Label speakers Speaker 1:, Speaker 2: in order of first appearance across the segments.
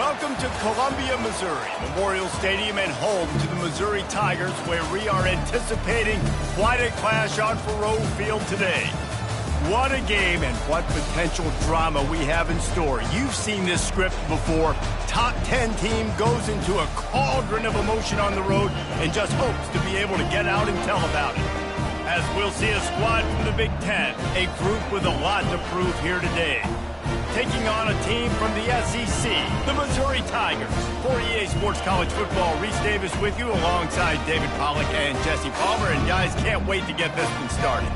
Speaker 1: Welcome to Columbia, Missouri, Memorial Stadium and home to the Missouri Tigers, where we are anticipating quite a clash on Faurot Field today. What a game and what potential drama we have in store. You've seen this script before. Top 10 team goes into a cauldron of emotion on the road and just hopes to be able to get out and tell about it. As we'll see a squad from the Big Ten, a group with a lot to prove here today. Taking on a team from the SEC, the Missouri Tigers. For EA Sports College Football, Reese Davis with you alongside David Pollack and Jesse Palmer. And guys, can't wait to get this one started.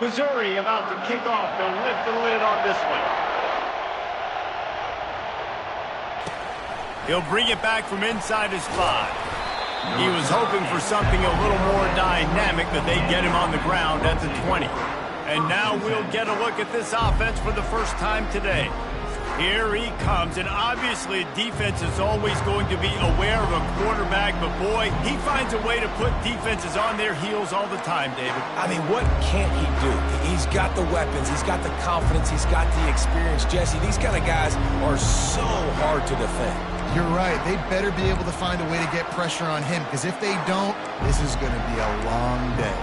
Speaker 1: Missouri about to kick off. They'll lift the lid on this one. He'll bring it back from inside his 5. He was hoping for something a little more dynamic, but they get him on the ground at the 20. And now we'll get a look at this offense for the first time today. Here he comes, and obviously defense is always going to be aware of a quarterback, but boy, he finds a way to put defenses on their heels all the time, David.
Speaker 2: I mean, what can't he do? He's got the weapons, he's got the confidence, he's got the experience. Jesse, these kind of guys are so hard to defend.
Speaker 3: You're right. They better be able to find a way to get pressure on him, because if they don't, this is going to be a long day.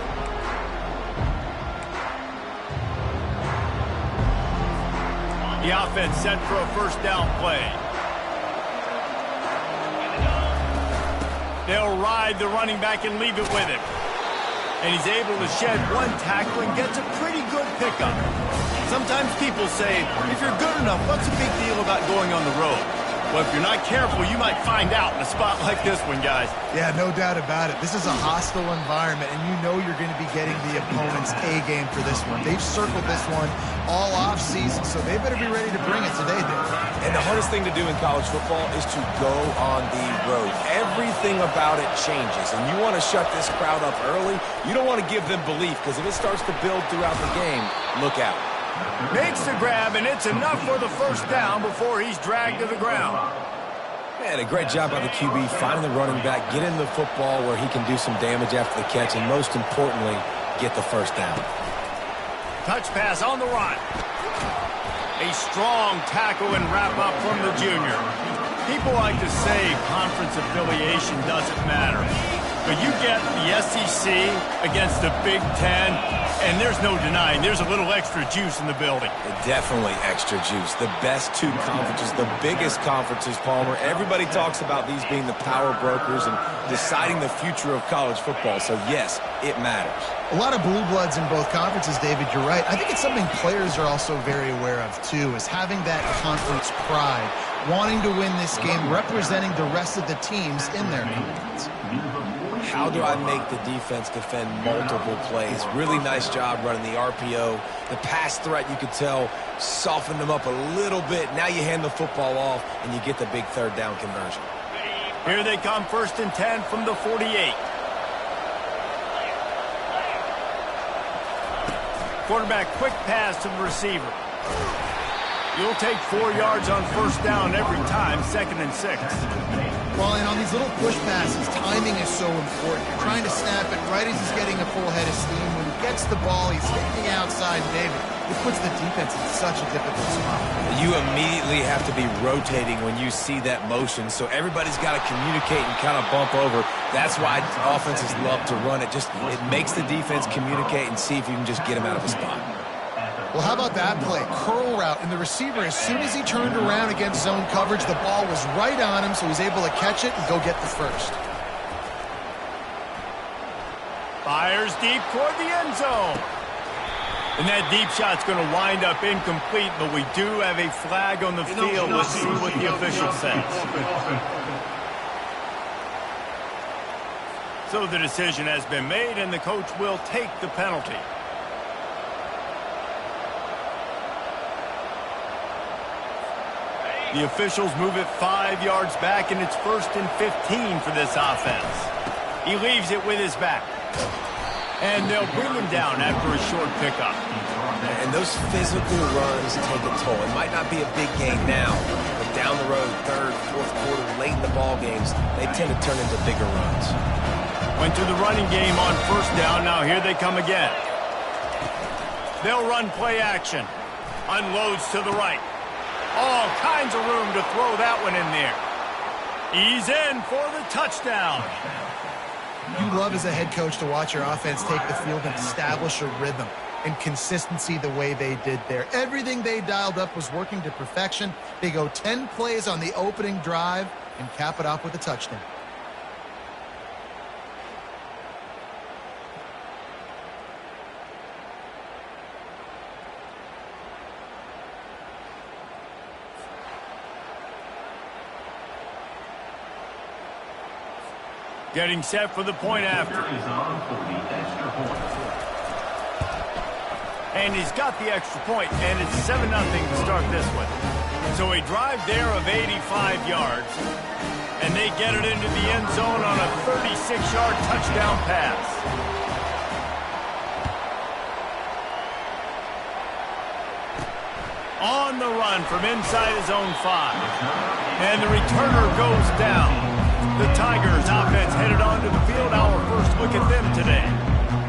Speaker 1: The offense set for a first down play. They'll ride the running back and leave it with him. And he's able to shed one tackle and gets a pretty good pickup. Sometimes people say, if you're good enough, what's the big deal about going on the road? Well, if you're not careful, you might find out in a spot like this one, guys.
Speaker 3: Yeah, no doubt about it. This is a hostile environment, and you know you're going to be getting the opponent's A-game for this one. They've circled this one all off-season, so they better be ready to bring it today, Dave.
Speaker 2: And the hardest thing to do in college football is to go on the road. Everything about it changes, and you want to shut this crowd up early. You don't want to give them belief, because if it starts to build throughout the game, look out.
Speaker 1: Makes the grab, and it's enough for the first down before he's dragged to the ground.
Speaker 2: Man, a great job by the QB finding the running back, getting the football where he can do some damage after the catch, and most importantly, get the first down.
Speaker 1: Touch pass on the run. A strong tackle and wrap up from the junior. People like to say conference affiliation doesn't matter. But you get the SEC against the Big Ten, and there's no denying there's a little extra juice in the building.
Speaker 2: Definitely extra juice. The best two conferences, the biggest conferences, Palmer. Everybody talks about these being the power brokers and deciding the future of college football. So, yes, it matters.
Speaker 3: A lot of blue bloods in both conferences, David, you're right. I think it's something players are also very aware of, too, is having that conference pride, wanting to win this game, representing the rest of the teams in their conference.
Speaker 2: How do I make the defense defend multiple plays? Really nice job running the RPO. The pass threat, you could tell, softened them up a little bit. Now you hand the football off, and you get the big third down conversion.
Speaker 1: Here they come, 1st and 10 from the 48. Quarterback, quick pass to the receiver. You'll take 4 yards on first down every time, 2nd and 6.
Speaker 3: Well, and on these little push passes, timing is so important. You're trying to snap it right as he's getting a full head of steam. When he gets the ball, he's hitting the outside, David. It puts the defense in such a difficult spot.
Speaker 2: You immediately have to be rotating when you see that motion, so everybody's got to communicate and kind of bump over. That's why offenses love to run it. It makes the defense communicate and see if you can just get him out of a spot.
Speaker 3: Well, how about that play? Curl route, and the receiver, as soon as he turned around against zone coverage, the ball was right on him, so he's able to catch it and go get the first.
Speaker 1: Fires deep toward the end zone. And that deep shot's going to wind up incomplete, but we do have a flag on the field. Let's see what the official says. So the decision has been made, and the coach will take the penalty. The officials move it 5 yards back, and it's 1st and 15 for this offense. He leaves it with his back. And they'll bring him down after a short pickup.
Speaker 2: And those physical runs take a toll. It might not be a big game now, but down the road, 3rd, 4th quarter, late in the ball games, they tend to turn into bigger runs.
Speaker 1: Went to the running game on 1st down. Now here they come again. They'll run play action. Unloads to the right. All kinds of room to throw that one in there. He's in for the touchdown.
Speaker 3: You love as a head coach to watch your offense take the field and establish a rhythm and consistency the way they did there. Everything they dialed up was working to perfection. They go 10 plays on the opening drive and cap it off with a touchdown.
Speaker 1: Getting set for the point after. And he's got the extra point, and it's 7-0 to start this one. So a drive there of 85 yards, and they get it into the end zone on a 36-yard touchdown pass. On the run from inside his own 5. And the returner goes down. The Tigers offense headed onto the field. Our first look at them today.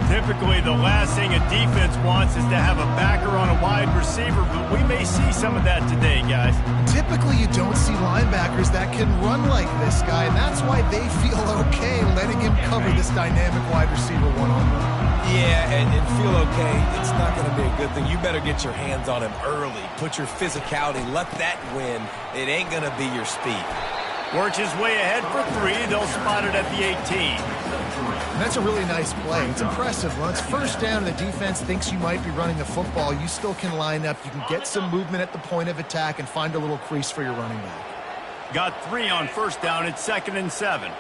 Speaker 1: Typically, the last thing a defense wants is to have a backer on a wide receiver, but we may see some of that today, guys.
Speaker 3: Typically, you don't see linebackers that can run like this guy, and that's why they feel okay letting him cover this dynamic wide receiver one-on-one.
Speaker 2: Yeah, and feel okay. It's not going to be a good thing. You better get your hands on him early. Put your physicality. Let that win. It ain't going to be your speed.
Speaker 1: Works his way ahead for 3. They'll spot it at the 18.
Speaker 3: And that's a really nice play. It's impressive. When it's 1st down and the defense thinks you might be running the football, you still can line up. You can get some movement at the point of attack and find a little crease for your running back.
Speaker 1: Got 3 on 1st down. It's 2nd and 7.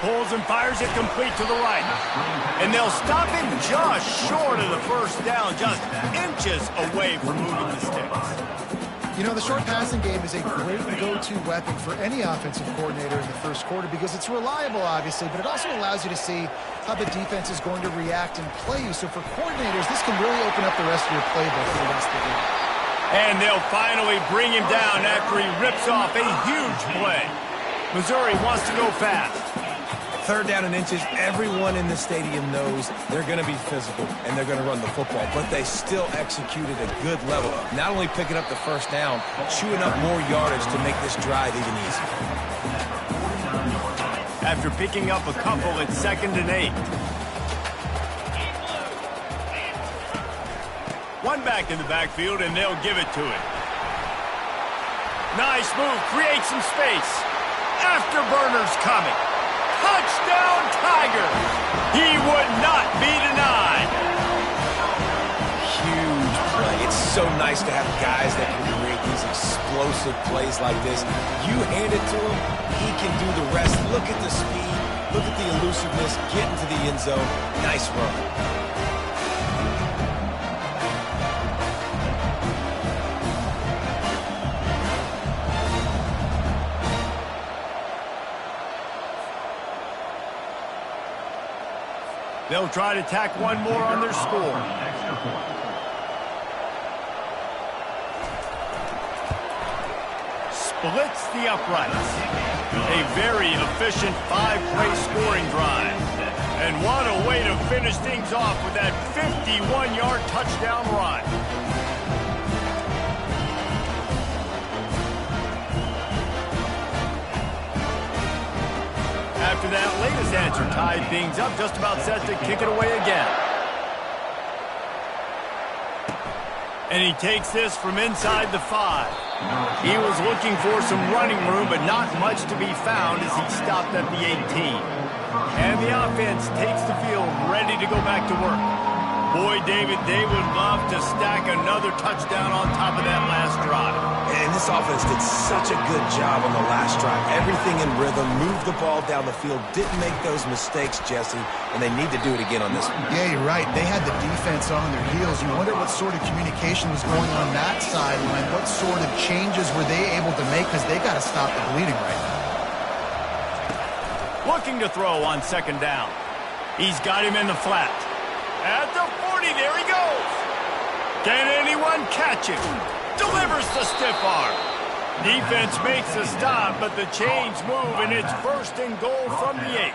Speaker 1: Pulls and fires it complete to the right. And they'll stop him just short of the 1st down, just inches away from moving the sticks.
Speaker 3: You know, the short passing game is a great go-to weapon for any offensive coordinator in the 1st quarter because it's reliable, obviously, but it also allows you to see how the defense is going to react and play you. So for coordinators, this can really open up the rest of your playbook for the rest of the game.
Speaker 1: And they'll finally bring him down after he rips off a huge play. Missouri wants to go fast.
Speaker 2: 3rd down and inches, everyone in the stadium knows they're going to be physical and they're going to run the football, but they still executed a good level. Not only picking up the 1st down, chewing up more yardage to make this drive even easier.
Speaker 1: After picking up a couple, it's 2nd and 8. One back in the backfield, and they'll give it to him. Nice move, create some space. Afterburner's coming. Touchdown, Tigers! He would not be denied.
Speaker 2: Huge play. It's so nice to have guys that can create these explosive plays like this. You hand it to him, he can do the rest. Look at the speed. Look at the elusiveness. Get into the end zone. Nice run.
Speaker 1: They'll try to tack one more on their score. Splits the uprights. A very efficient 5-play scoring drive. And what a way to finish things off with that 51-yard touchdown run. After that latest answer tied things up, just about set to kick it away again. And he takes this from inside the 5. He was looking for some running room, but not much to be found as he stopped at the 18. And the offense takes the field, ready to go back to work. Boy, David, they would love to stack another touchdown on top of that last drive.
Speaker 2: And this offense did such a good job on the last drive. Everything in rhythm, moved the ball down the field, didn't make those mistakes, Jesse, and they need to do it again on this one.
Speaker 3: Yeah, you're right. They had the defense on their heels. You wonder what sort of communication was going on that sideline. What sort of changes were they able to make, because they got to stop the bleeding right now.
Speaker 1: Looking to throw on second down. He's got him in the flat. At the 40, there he goes. Can anyone catch him? Delivers the stiff arm. Defense makes a stop, but the chains move, and it's first and goal from the 8.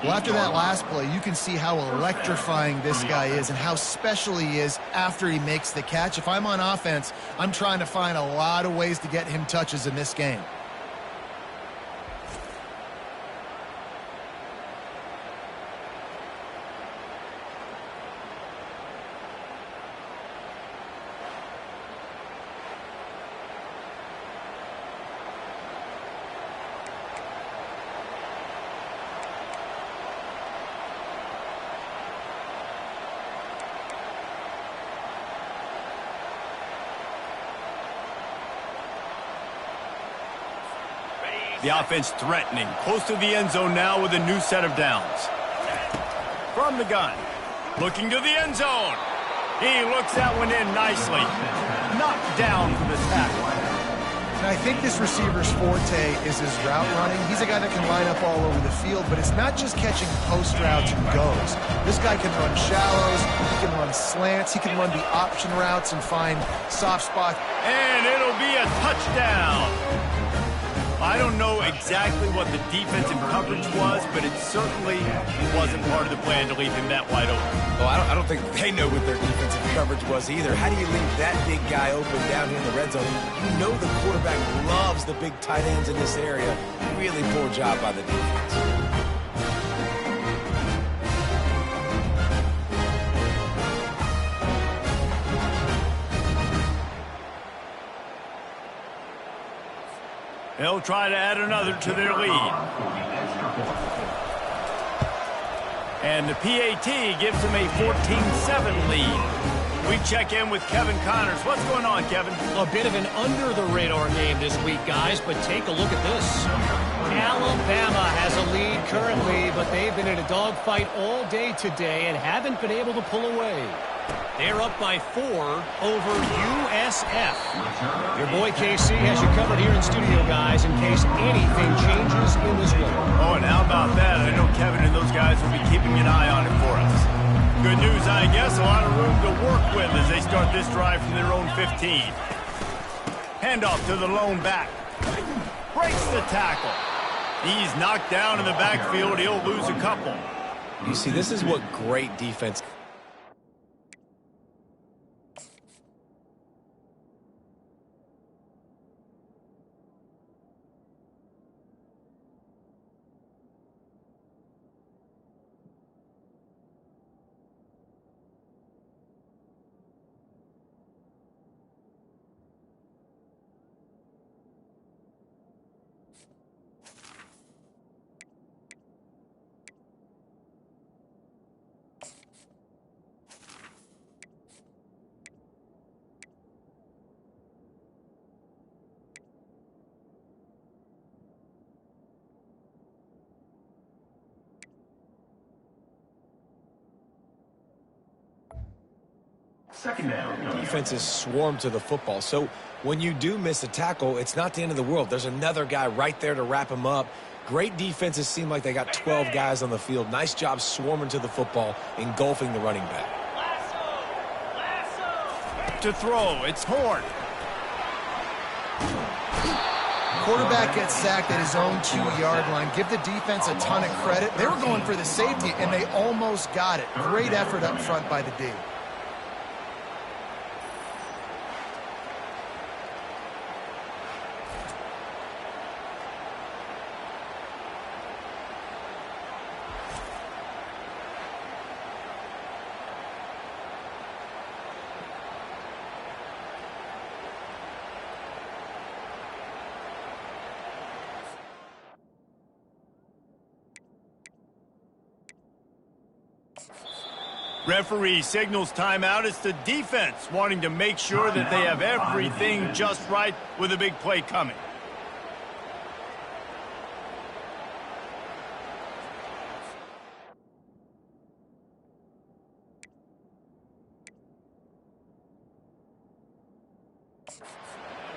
Speaker 3: Well, after that last play, you can see how electrifying this guy is and how special he is after he makes the catch. If I'm on offense, I'm trying to find a lot of ways to get him touches in this game.
Speaker 1: The offense threatening, close to the end zone now with a new set of downs. From the gun, looking to the end zone. He looks that one in nicely. Knocked down for the tackle.
Speaker 3: And I think this receiver's forte is his route running. He's a guy that can line up all over the field, but it's not just catching post routes and goes. This guy can run shallows, he can run slants, he can run the option routes and find soft spots.
Speaker 1: And it'll be a touchdown. I don't know exactly what the defensive coverage was, but it certainly wasn't part of the plan to leave him that wide open.
Speaker 2: Well, I don't think they know what their defensive coverage was either. How do you leave that big guy open down here in the red zone? You know the quarterback loves the big tight ends in this area. Really poor job by the defense.
Speaker 1: They'll try to add another to their lead. And the PAT gives them a 14-7 lead. We check in with Kevin Connors. What's going on, Kevin?
Speaker 4: A bit of an under-the-radar game this week, guys, but take a look at this. Alabama has a lead currently, but they've been in a dogfight all day today and haven't been able to pull away. They're up by 4 over USF. Your boy KC has you covered here in studio, guys, in case anything changes in this one.
Speaker 1: Oh, and how about that? I know Kevin and those guys will be keeping an eye on it for us. Good news, I guess. A lot of room to work with as they start this drive from their own 15. Handoff to the lone back. Breaks the tackle. He's knocked down in the backfield. He'll lose a couple.
Speaker 2: You see, this is what great defense...
Speaker 5: Second down.
Speaker 2: Defenses swarm to the football. So when you do miss a tackle, it's not the end of the world. There's another guy right there to wrap him up. Great defenses seem like they got 12 guys on the field. Nice job swarming to the football, engulfing the running back.
Speaker 1: To throw, it's Horn.
Speaker 3: Quarterback gets sacked at his own 2-yard line. Give the defense a ton of credit. They were going for the safety, and they almost got it. Great effort up front by the D.
Speaker 1: Referee signals timeout. It's the defense wanting to make sure that they have everything just right with a big play coming.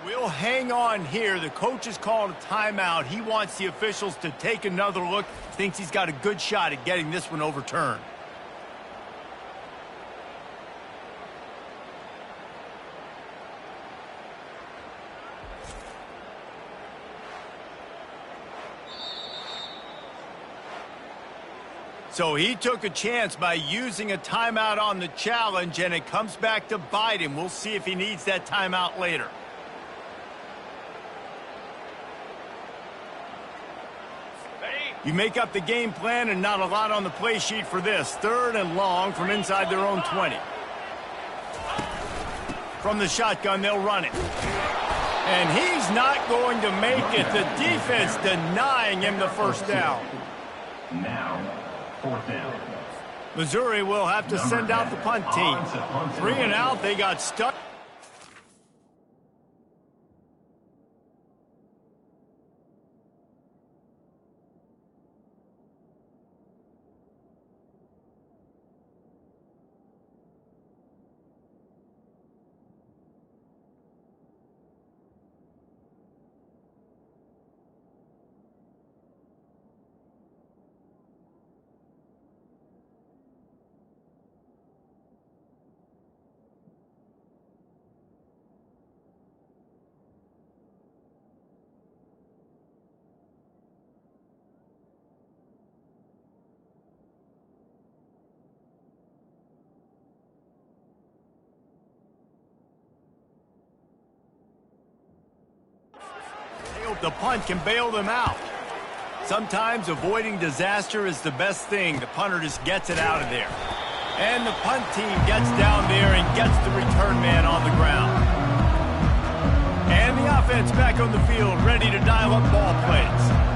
Speaker 1: We'll hang on here. The coach is calling a timeout. He wants the officials to take another look. Thinks he's got a good shot at getting this one overturned. So he took a chance by using a timeout on the challenge, and it comes back to bite him. We'll see if he needs that timeout later. You make up the game plan and not a lot on the play sheet for this. 3rd and long from inside their own 20. From the shotgun, they'll run it. And he's not going to make it. The defense denying him the first down.
Speaker 5: Now, 4th down.
Speaker 1: Missouri will have to send out the punt team. 3 and out, they got stuck. The punt can bail them out. Sometimes avoiding disaster is the best thing. The punter just gets it out of there. And the punt team gets down there and gets the return man on the ground. And the offense back on the field, ready to dial up ball plays.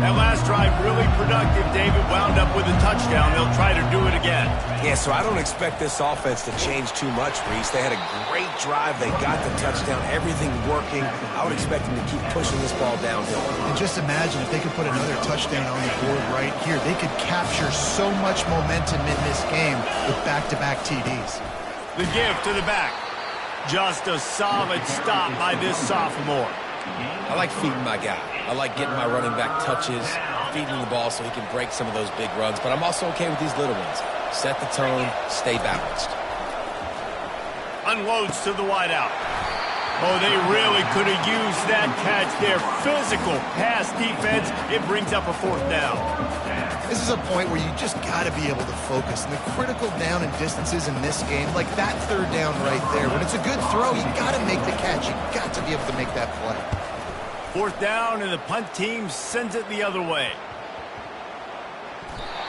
Speaker 1: That last drive really productive, David. Wound up with a touchdown. They'll try to do it again.
Speaker 2: Yeah, so I don't expect this offense to change too much, Reese. They had a great drive. They got the touchdown. Everything working. I would expect them to keep pushing this ball downhill.
Speaker 3: And just imagine if they could put another touchdown on the board right here. They could capture so much momentum in this game with back-to-back TDs.
Speaker 1: The give to the back. Just a solid stop by this sophomore.
Speaker 2: I like feeding my guy. I like getting my running back touches, feeding the ball so he can break some of those big runs. But I'm also okay with these little ones. Set the tone, stay balanced.
Speaker 1: Unloads to the wideout. Oh, they really could have used that catch there. Physical pass defense. It brings up a 4th down.
Speaker 3: This is a point where you just got to be able to focus. And the critical down and distances in this game, like that 3rd down right there, when it's a good throw, you got to make the catch. You got to be able to make that play.
Speaker 1: 4th down, and the punt team sends it the other way.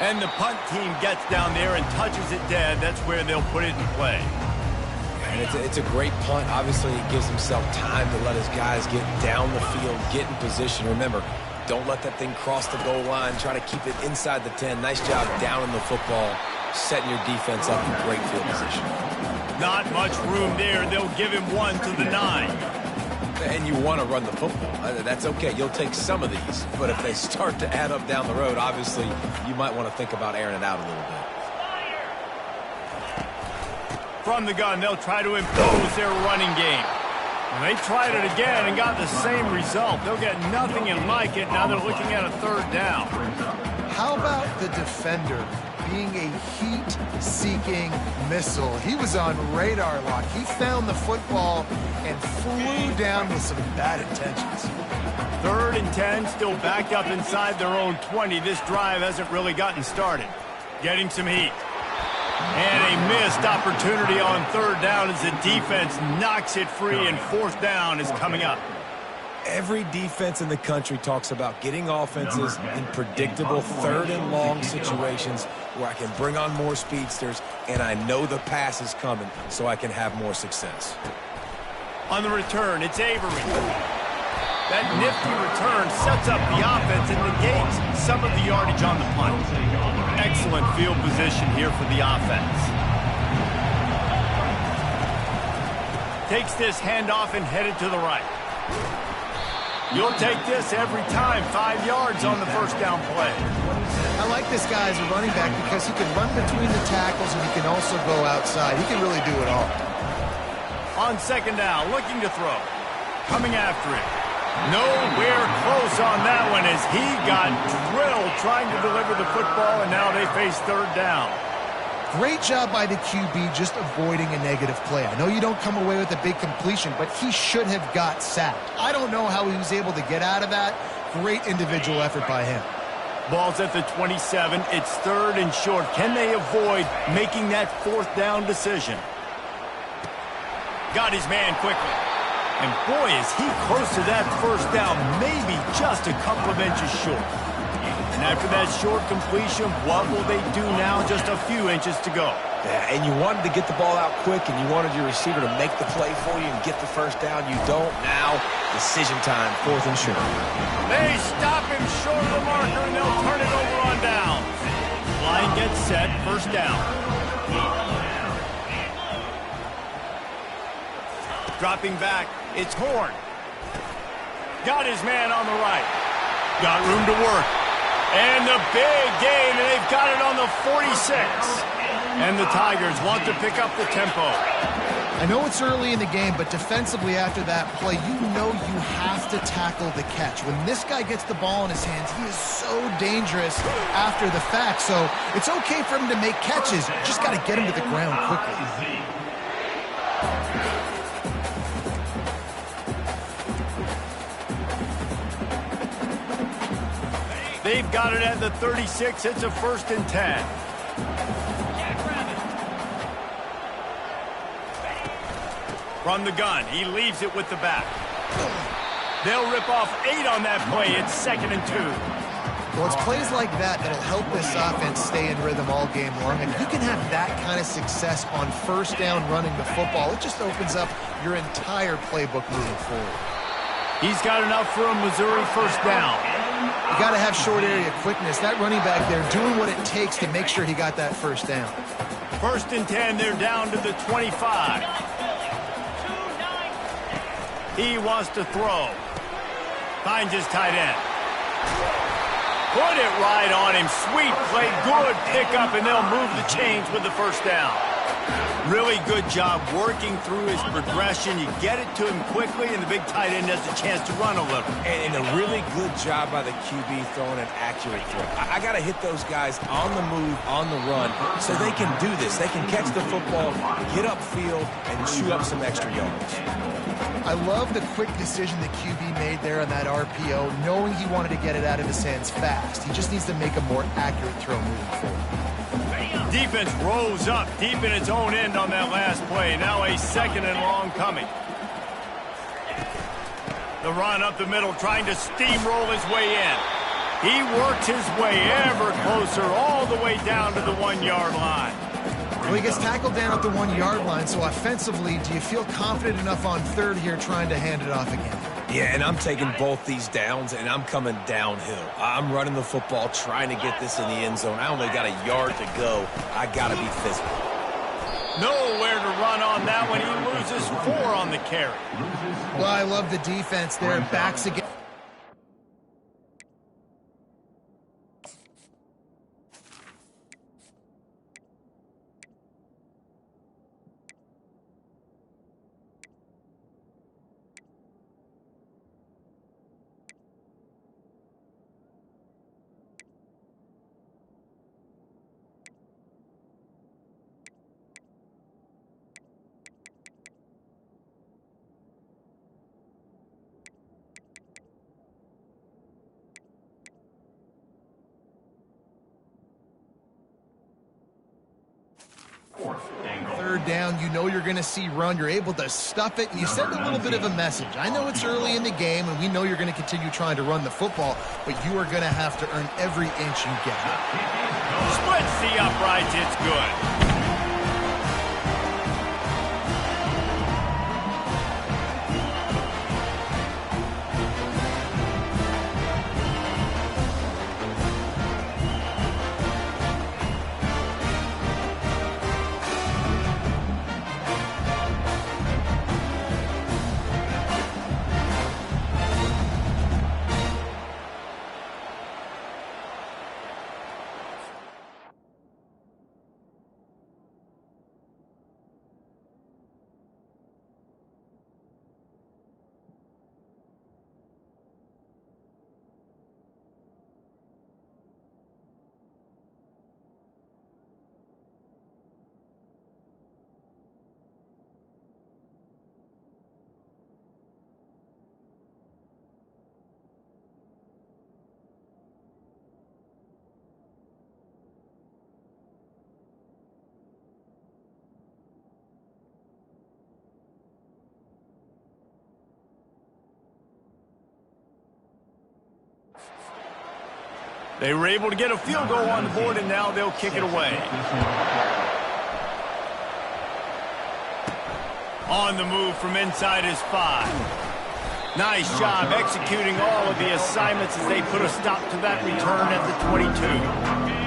Speaker 1: And the punt team gets down there and touches it dead. That's where they'll put it in play.
Speaker 2: And it's a great punt. Obviously, he gives himself time to let his guys get down the field, get in position. Remember, don't let that thing cross the goal line. Try to keep it inside the 10. Nice job down in the football, setting your defense up in great field position.
Speaker 1: Not much room there. They'll give him 1 to the 9.
Speaker 2: And you want to run the football. That's okay. You'll take some of these. But if they start to add up down the road, obviously, you might want to think about airing it out a little bit.
Speaker 1: From the gun, they'll try to impose their running game. And they tried it again and got the same result. They'll get nothing and like it. Now they're looking at a 3rd down.
Speaker 3: How about the defender being a heat-seeking missile? He was on radar lock. He found the football and flew down with some bad intentions.
Speaker 1: 3rd and 10, still backed up inside their own 20. This drive hasn't really gotten started. Getting some heat. And a missed opportunity on 3rd down as the defense knocks it free, and 4th down is coming up.
Speaker 2: Every defense in the country talks about getting offenses in predictable 3rd and long situations where I can bring on more speedsters and I know the pass is coming so I can have more success.
Speaker 1: On the return, it's Avery. That nifty return sets up the offense and negates some of the yardage on the punt. Excellent field position here for the offense. Takes this handoff and headed to the right. You'll take this every time. 5 yards on the first down play.
Speaker 3: I like this guy as a running back because he can run between the tackles and he can also go outside. He can really do it all.
Speaker 1: On second down, looking to throw. Coming after it. Nowhere close on that one as he got drilled trying to deliver the football, and now they face third down.
Speaker 3: Great job by the QB just avoiding a negative play. I know you don't come away with a big completion, but he should have got sacked. I don't know how he was able to get out of that. Great individual effort by him.
Speaker 1: Ball's at the 27. It's third and short. Can they avoid making that fourth down decision? Got his man quickly. And boy, is he close to that first down, maybe just a couple of inches short. And after that short completion, what will they do now? Just a few inches to go.
Speaker 2: Yeah, and you wanted to get the ball out quick, and you wanted your receiver to make the play for you and get the first down. You don't. Now, decision time, fourth and short.
Speaker 1: They stop him short of the marker, and they'll turn it over on down. Line gets set, first down. Dropping back, it's Horn. Got his man on the right. Got room to work. And the big gain, and they've got it on the 46. And the Tigers want to pick up the tempo.
Speaker 3: I know it's early in the game, but defensively after that play, you know you have to tackle the catch. When this guy gets the ball in his hands, he is so dangerous after the fact. So it's okay for him to make catches. Just got to get him to the ground quickly.
Speaker 1: They've got it at the 36. It's a first and 10. From the gun, he leaves it with the back. They'll rip off 8 on that play. It's second and 2.
Speaker 3: Well, it's plays like that that'll help this offense stay in rhythm all game long. And if you can have that kind of success on first down running the football, it just opens up your entire playbook moving forward.
Speaker 1: He's got enough for a Missouri first down.
Speaker 3: You got to have short area quickness. That running back there doing what it takes to make sure he got that first down.
Speaker 1: First and 10, they're down to the 25. He wants to throw. Finds his tight end. Put it right on him. Sweet play, good pickup, and they'll move the chains with the first down. Really good job working through his progression. You get it to him quickly, and the big tight end has a chance to run a little.
Speaker 2: And a really good job by the QB throwing an accurate throw. I got to hit those guys on the move, on the run, so they can do this. They can catch the football, get upfield, and chew up some extra yards.
Speaker 3: I love the quick decision the QB made there on that RPO, knowing he wanted to get it out of his hands fast. He just needs to make a more accurate throw moving forward.
Speaker 1: Defense rose up deep in its own end on that last play. Now a second and long coming. The run up the middle, trying to steamroll his way in. He works his way ever closer, all the way down to the 1-yard line.
Speaker 3: Well, he gets tackled down at the 1-yard line, so offensively, do you feel confident enough on third here trying to hand it off again?
Speaker 2: Yeah, and I'm taking both these downs, and I'm coming downhill. I'm running the football, trying to get this in the end zone. I only got a yard to go. I got to be physical.
Speaker 1: Nowhere to run on that one. He loses 4 on the carry.
Speaker 3: Well, I love the defense there. Backs again. Third down, you know you're going to see run. You're able to stuff it, and you send a little bit of a message. I know it's early in the game, and we know you're going to continue trying to run the football, but you are going to have to earn every inch you get.
Speaker 1: Splits the uprights. It's good. They were able to get a field goal on the board, and now they'll kick it away. On the move from inside his 5. Nice job executing all of the assignments as they put a stop to that return at the 22.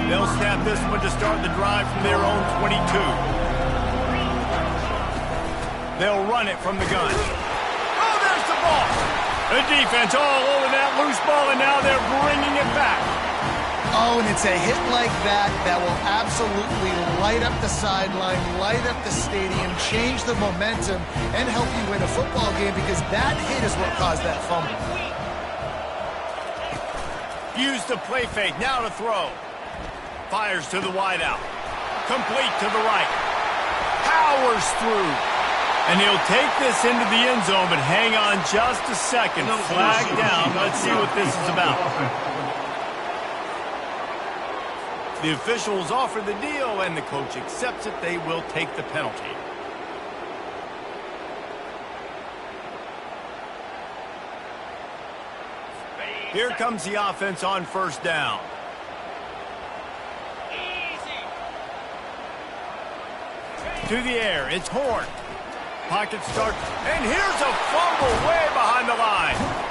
Speaker 1: They'll snap this one to start the drive from their own 22. They'll run it from the gun. Oh, there's the ball. The defense all over that loose ball, and now they're bringing it back.
Speaker 3: Oh, and it's a hit like that that will absolutely light up the sideline, light up the stadium, change the momentum, and help you win a football game because that hit is what caused that fumble.
Speaker 1: Use the play fake, now to throw. Fires to the wideout. Complete to the right. Powers through. And he'll take this into the end zone, but hang on just a second. Flag down. Let's see what this is about. The officials offer the deal, and the coach accepts it. They will take the penalty. Here comes the offense on first down. To the air, it's Horn. Pocket start, and here's a fumble way behind the line.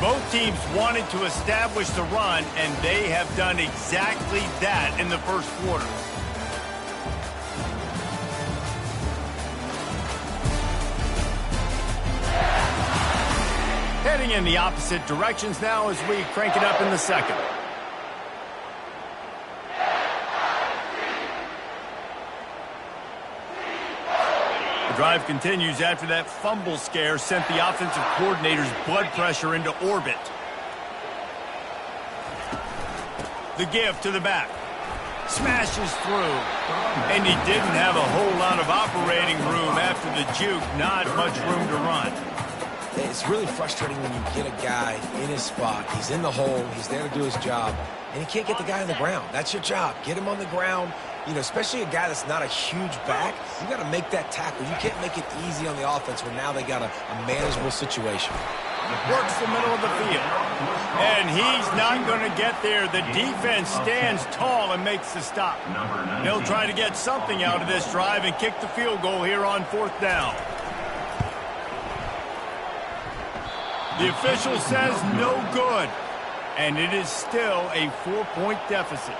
Speaker 1: Both teams wanted to establish the run, and they have done exactly that in the first quarter. Heading in the opposite directions now as we crank it up in the second. Drive continues after that fumble scare sent the offensive coordinator's blood pressure into orbit. The give to the back. Smashes through. And he didn't have a whole lot of operating room after the juke. Not much room to run.
Speaker 2: It's really frustrating when you get a guy in his spot. He's in the hole. He's there to do his job. And he can't get the guy on the ground. That's your job. Get him on the ground. You know, especially a guy that's not a huge back, you got to make that tackle. You can't make it easy on the offense when now they got a manageable situation.
Speaker 1: Works the middle of the field. And he's not going to get there. The defense stands tall and makes the stop. They'll try to get something out of this drive and kick the field goal here on fourth down. The official says no good. And it is still a 4-point deficit.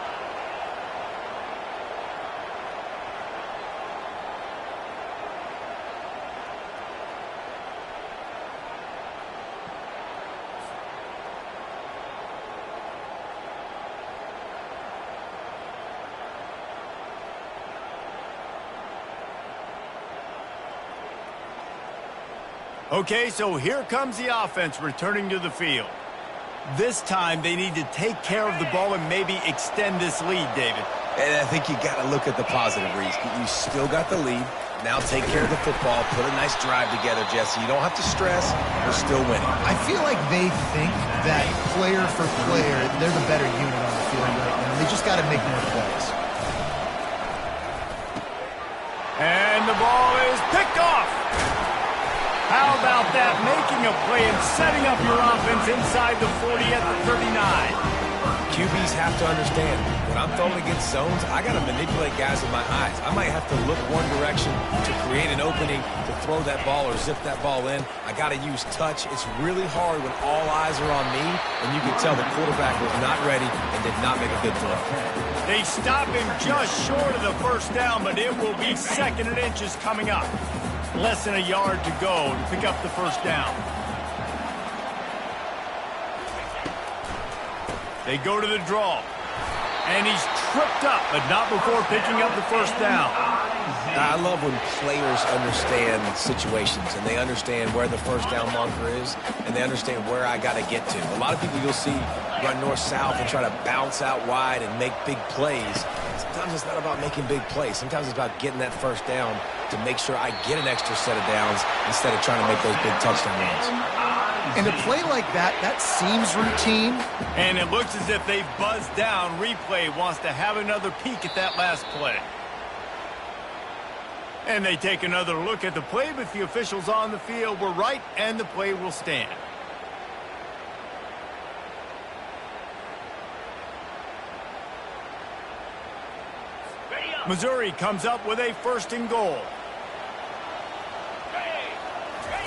Speaker 1: Okay, so here comes the offense returning to the field. This time they need to take care of the ball and maybe extend this lead, David.
Speaker 2: And I think you got to look at the positive, Reese. You still got the lead. Now take care of the football. Put a nice drive together, Jesse. You don't have to stress. We're still winning.
Speaker 3: I feel like they think that player for player, they're the better unit on the field right now. They just got to make more plays.
Speaker 1: And the ball is picked off. How about that? Making a play and setting up your offense inside the 40 at the 39.
Speaker 2: QBs have to understand, when I'm throwing against zones, I got to manipulate guys with my eyes. I might have to look one direction to create an opening to throw that ball or zip that ball in. I got to use touch. It's really hard when all eyes are on me, and you can tell the quarterback was not ready and did not make a good throw.
Speaker 1: They stop him just short of the first down, but it will be second and inches coming up. Less than a yard to go to pick up the first down. They go to the draw. And he's tripped up, but not before picking up the first down.
Speaker 2: I love when players understand situations and they understand where the first down marker is and they understand where I got to get to. A lot of people you'll see run north-south and try to bounce out wide and make big plays. Sometimes it's not about making big plays. Sometimes it's about getting that first down to make sure I get an extra set of downs instead of trying to make those big touchdown runs.
Speaker 3: And a play like that, that seems routine.
Speaker 1: And it looks as if they've buzzed down. Replay wants to have another peek at that last play. And they take another look at the play, but the officials on the field were right, and the play will stand. Missouri comes up with a 1st and goal.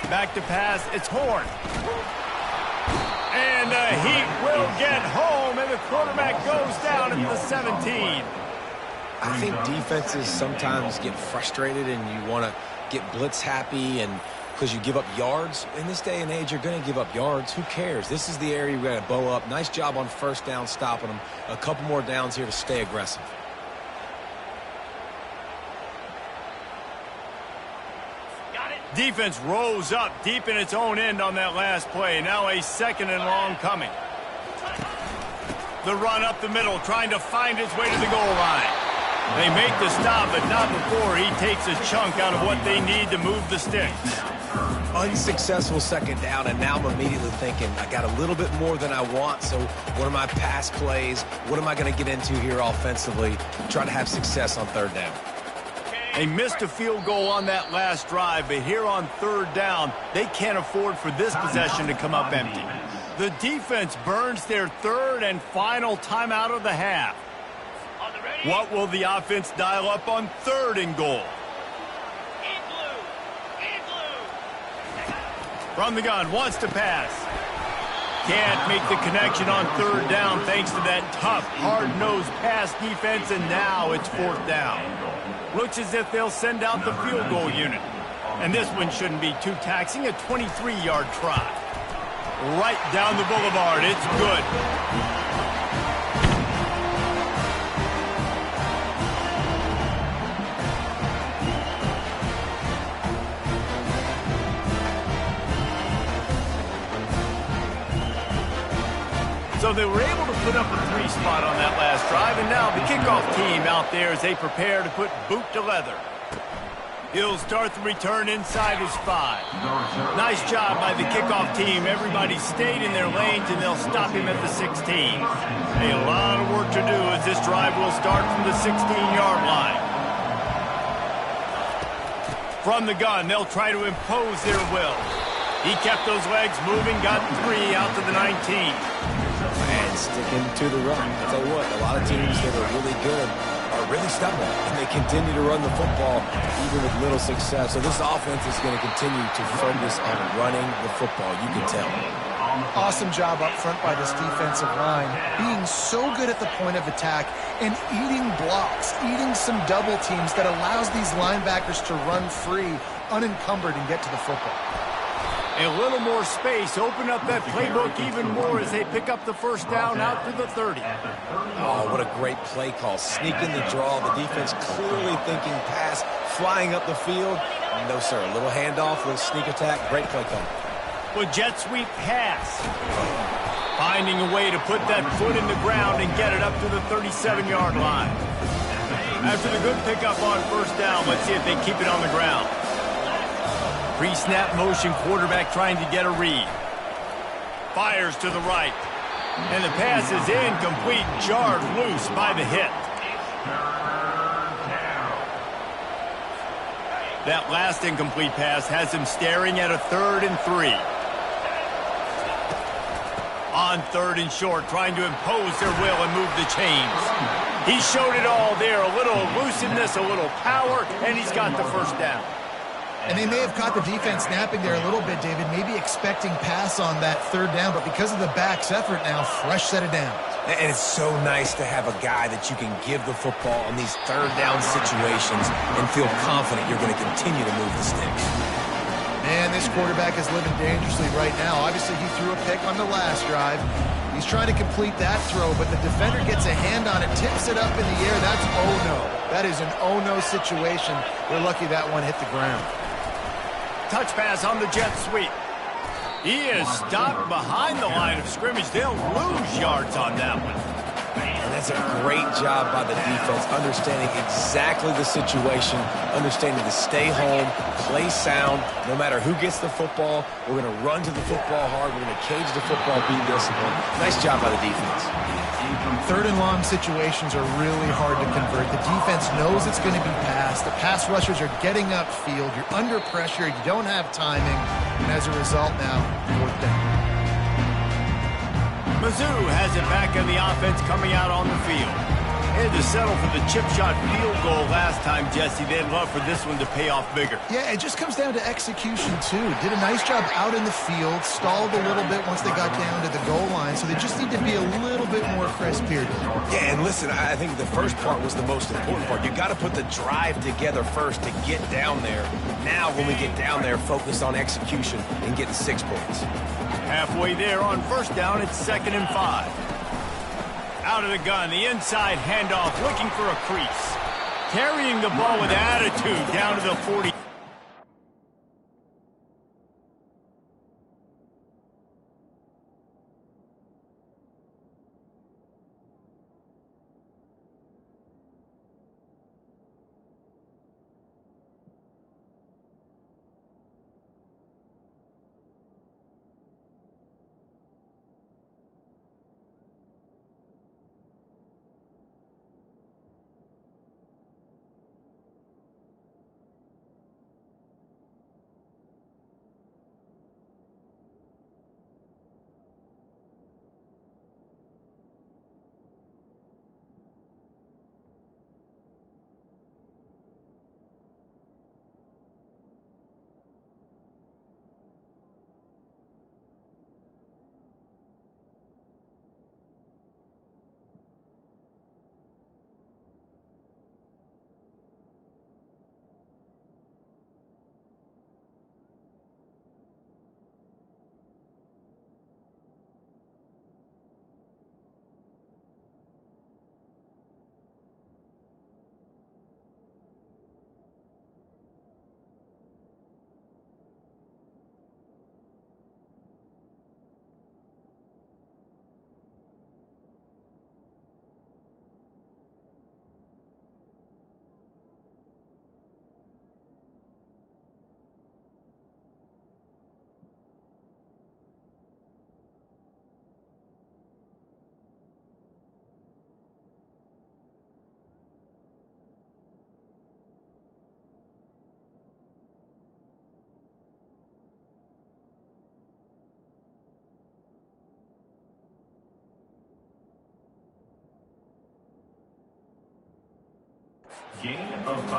Speaker 1: Back to pass, it's Horn. And the Heat will get home, and the quarterback goes down at the 17.
Speaker 2: I think defenses sometimes get frustrated and you want to get blitz happy and because you give up yards. In this day and age, you're going to give up yards. Who cares? This is the area we're going to bow up. Nice job on 1st down stopping them. A couple more downs here to stay aggressive.
Speaker 1: Defense rose up deep in its own end on that last play. Now a 2nd and long coming. The run up the middle, trying to find his way to the goal line. They make the stop, but not before he takes a chunk out of what they need to move the sticks.
Speaker 2: Unsuccessful 2nd down, and now I'm immediately thinking, I got a little bit more than I want, so what are my pass plays? What am I going to get into here offensively? Try to have success on 3rd down.
Speaker 1: They missed a field goal on that last drive, but here on 3rd down, they can't afford for this possession to come up empty. The defense burns their 3rd and final timeout of the half. What will the offense dial up on 3rd and goal? From the gun, wants to pass. Can't make the connection on 3rd down thanks to that tough, hard-nosed pass defense, and now it's 4th down. Looks as if they'll send out the field goal unit. And this one shouldn't be too taxing, a 23-yard try. Right down the boulevard, it's good. So they were able to put up a 3 spot on that last drive, and now the kickoff team out there as they prepare to put boot to leather. He'll start the return inside his 5. Nice job by the kickoff team. Everybody stayed in their lanes, and they'll stop him at the 16. A lot of work to do as this drive will start from the 16-yard line. From the gun, they'll try to impose their will. He kept those legs moving, got 3 out to the 19.
Speaker 2: And sticking to the run. I'll tell you what, a lot of teams that are really good are really stubborn, and they continue to run the football even with little success. So this offense is going to continue to focus on running the football. You can tell.
Speaker 3: Awesome job up front by this defensive line, being so good at the point of attack and eating blocks, eating some double teams that allows these linebackers to run free, unencumbered, and get to the football.
Speaker 1: A little more space, open up that playbook even more as they pick up the 1st down out to the 30.
Speaker 2: Oh, what a great play call. Sneaking the draw. The defense clearly thinking pass, flying up the field. No, sir. A little handoff, a little sneak attack. Great play call.
Speaker 1: With jet sweep pass. Finding a way to put that foot in the ground and get it up to the 37-yard line. After the good pickup on 1st down, let's see if they keep it on the ground. Pre-snap motion, quarterback trying to get a read. Fires to the right. And the pass is incomplete, jarred loose by the hit. That last incomplete pass has him staring at a 3rd and 3. On 3rd and short, trying to impose their will and move the chains. He showed it all there, a little elusiveness, a little power, and he's got the 1st down.
Speaker 3: And they may have caught the defense napping there a little bit, David, maybe expecting pass on that 3rd down, but because of the back's effort now, fresh set of downs.
Speaker 2: And it's so nice to have a guy that you can give the football on these 3rd down situations and feel confident you're going to continue to move the sticks.
Speaker 3: Man, this quarterback is living dangerously right now. Obviously, he threw a pick on the last drive. He's trying to complete that throw, but the defender gets a hand on it, tips it up in the air. That's oh-no. That is an oh-no situation. They're lucky that one hit the ground.
Speaker 1: Touch pass on the jet sweep. He is stopped behind the line of scrimmage. They'll lose yards on that one.
Speaker 2: And That's a great job by the defense, understanding exactly the situation, understanding to stay home, play sound. No matter who gets the football, we're going to run to the football hard. We're going to cage the football, be disciplined. Nice job by the defense.
Speaker 3: Third and long situations are really hard to convert. The defense knows it's going to be passed. The pass rushers are getting upfield. You're under pressure. You don't have timing. And as a result now, fourth down.
Speaker 1: Mizzou has it back in the offense coming out on the field. Had to settle for the chip shot field goal last time, Jesse. They'd love for this one to pay off bigger.
Speaker 3: Yeah, it just comes down to execution, too. Did a nice job out in the field, stalled a little bit once they got down to the goal line, so they just need to be a little bit more crisp here.
Speaker 2: Yeah, and listen, I think the first part was the most important part. You got to put the drive together first to get down there. Now, when we get down there, focus on execution and getting 6 points.
Speaker 1: Halfway there on first down, it's 2nd and 5. Out of the gun, the inside handoff, looking for a crease. Carrying the ball with attitude down to the 40.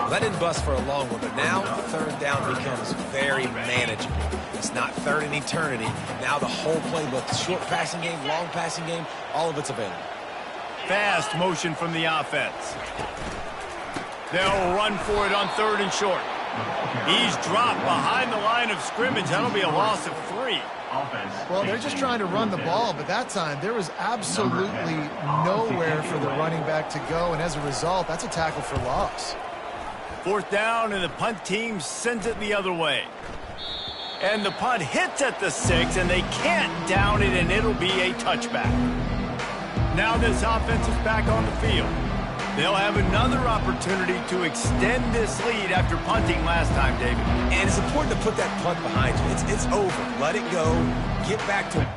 Speaker 2: That didn't bust for a long one, but now third down becomes very manageable. It's not third in eternity. Now the whole playbook, short passing game, long passing game, all of it's available.
Speaker 1: Fast motion from the offense. They'll run for it on 3rd and short. He's dropped behind the line of scrimmage. That'll be a loss of 3.
Speaker 3: Well, they're just trying to run the ball, but that time there was absolutely nowhere for the running back to go, and as a result, that's a tackle for loss.
Speaker 1: 4th down, and the punt team sends it the other way. And the punt hits at the 6, and they can't down it, and it'll be a touchback. Now this offense is back on the field. They'll have another opportunity to extend this lead after punting last time, David.
Speaker 2: And it's important to put that punt behind you. It's over. Let it go. Get back to it.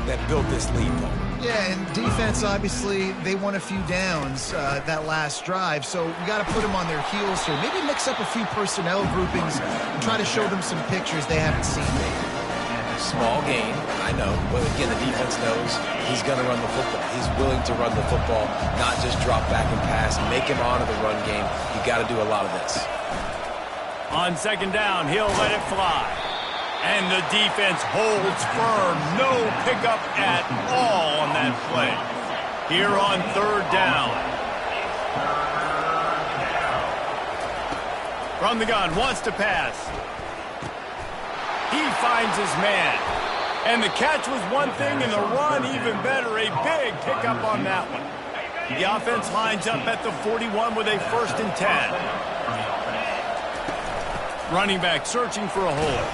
Speaker 2: that built this lead, though.
Speaker 3: Yeah, and defense, obviously, they won a few downs that last drive, so you got to put them on their heels here. Maybe mix up a few personnel groupings and try to show them some pictures they haven't seen.
Speaker 2: Small gain, I know, but again, the defense knows he's going to run the football. He's willing to run the football, not just drop back and pass, make him honor the run game. You got to do a lot of this.
Speaker 1: On second down, he'll let it fly. And the defense holds firm. No pickup at all on that play. Here on third down. From the gun, wants to pass. He finds his man. And the catch was one thing, and the run even better. A big pickup on that one. The offense lines up at the 41 with a 1st and 10. Running back searching for a hole.